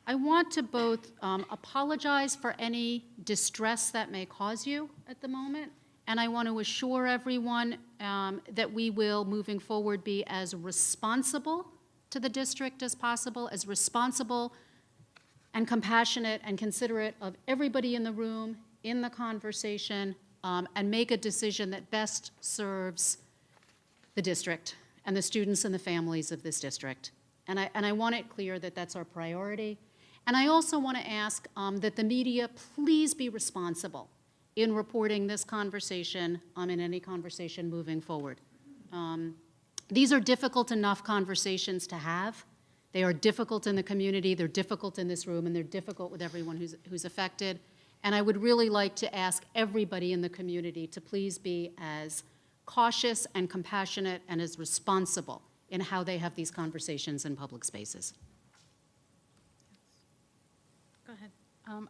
I want to both apologize for any distress that may cause you at the moment, and I want to assure everyone that we will, moving forward, be as responsible to the district as possible, as responsible and compassionate and considerate of everybody in the room, in the conversation, and make a decision that best serves the district and the students and the families of this district. And I want it clear that that's our priority. And I also want to ask that the media please be responsible in reporting this conversation, in any conversation moving forward. These are difficult enough conversations to have. They are difficult in the community, they're difficult in this room, and they're difficult with everyone who's affected. And I would really like to ask everybody in the community to please be as cautious and compassionate and as responsible in how they have these conversations in public spaces. Go ahead.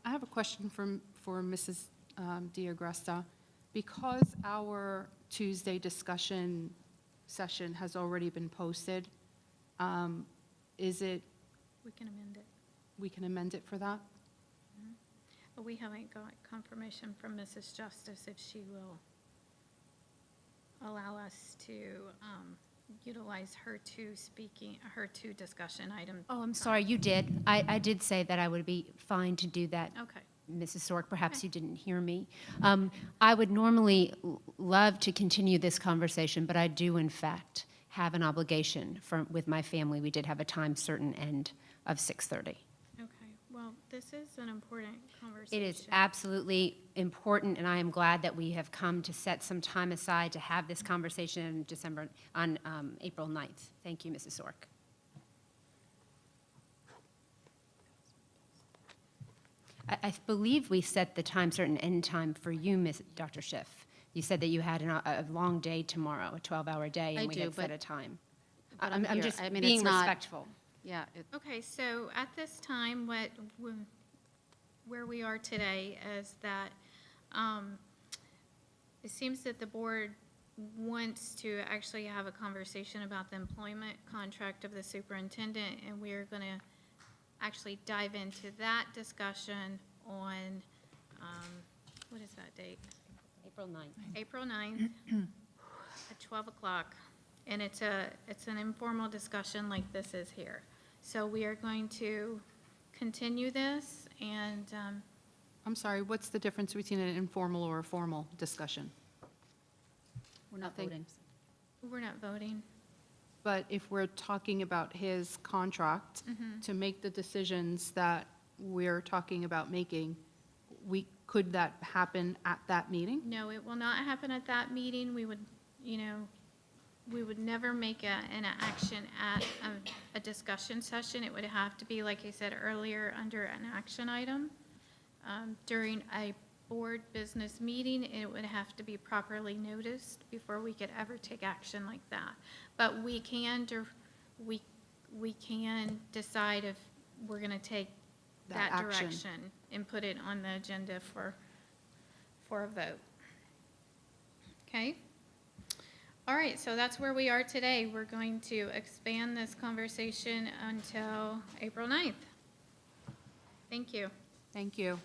I have a question for Mrs. DeAgresta. Because our Tuesday discussion session has already been posted, is it, We can amend it. we can amend it for that? But we haven't got confirmation from Mrs. Justice if she will allow us to utilize her two discussion items. Oh, I'm sorry, you did. I did say that I would be fine to do that. Okay. Mrs. Sork, perhaps you didn't hear me. I would normally love to continue this conversation, but I do, in fact, have an obligation with my family. We did have a time certain end of 6:30. Okay, well, this is an important conversation. It is absolutely important, and I am glad that we have come to set some time aside to have this conversation on April 9th. Thank you, Mrs. Sork. I believe we set the time certain end time for you, Dr. Schiff. You said that you had a long day tomorrow, a 12-hour day, I and we do, had set but- a time. but I'm I'm here. just I mean, being it's not- respectful. Yeah, Okay, so at this time, where we are today is that it seems that the board wants to actually have a conversation about the employment contract of the superintendent, and we are going to actually dive into that discussion on, what is that date? April 9th. April 9th at 12 o'clock. And it's an informal discussion like this is here. So we are going to continue this, and I'm sorry, what's the difference between an informal or a formal discussion? we're not think- voting. we're not voting. But if we're talking about his contract, to make the decisions that we're talking about making, could that happen at that meeting? No, it will not happen at that meeting. We would, we would never make an action at a discussion session. It would have to be, like I said earlier, under an action item. During a board business meeting, it would have to be properly noticed before we could ever take action like that. But we can decide if we're going to take That that action. direction and put it on the agenda for a vote. Okay? All right, so that's where we are today. We're going to expand this conversation until April 9th. Thank you. Thank you.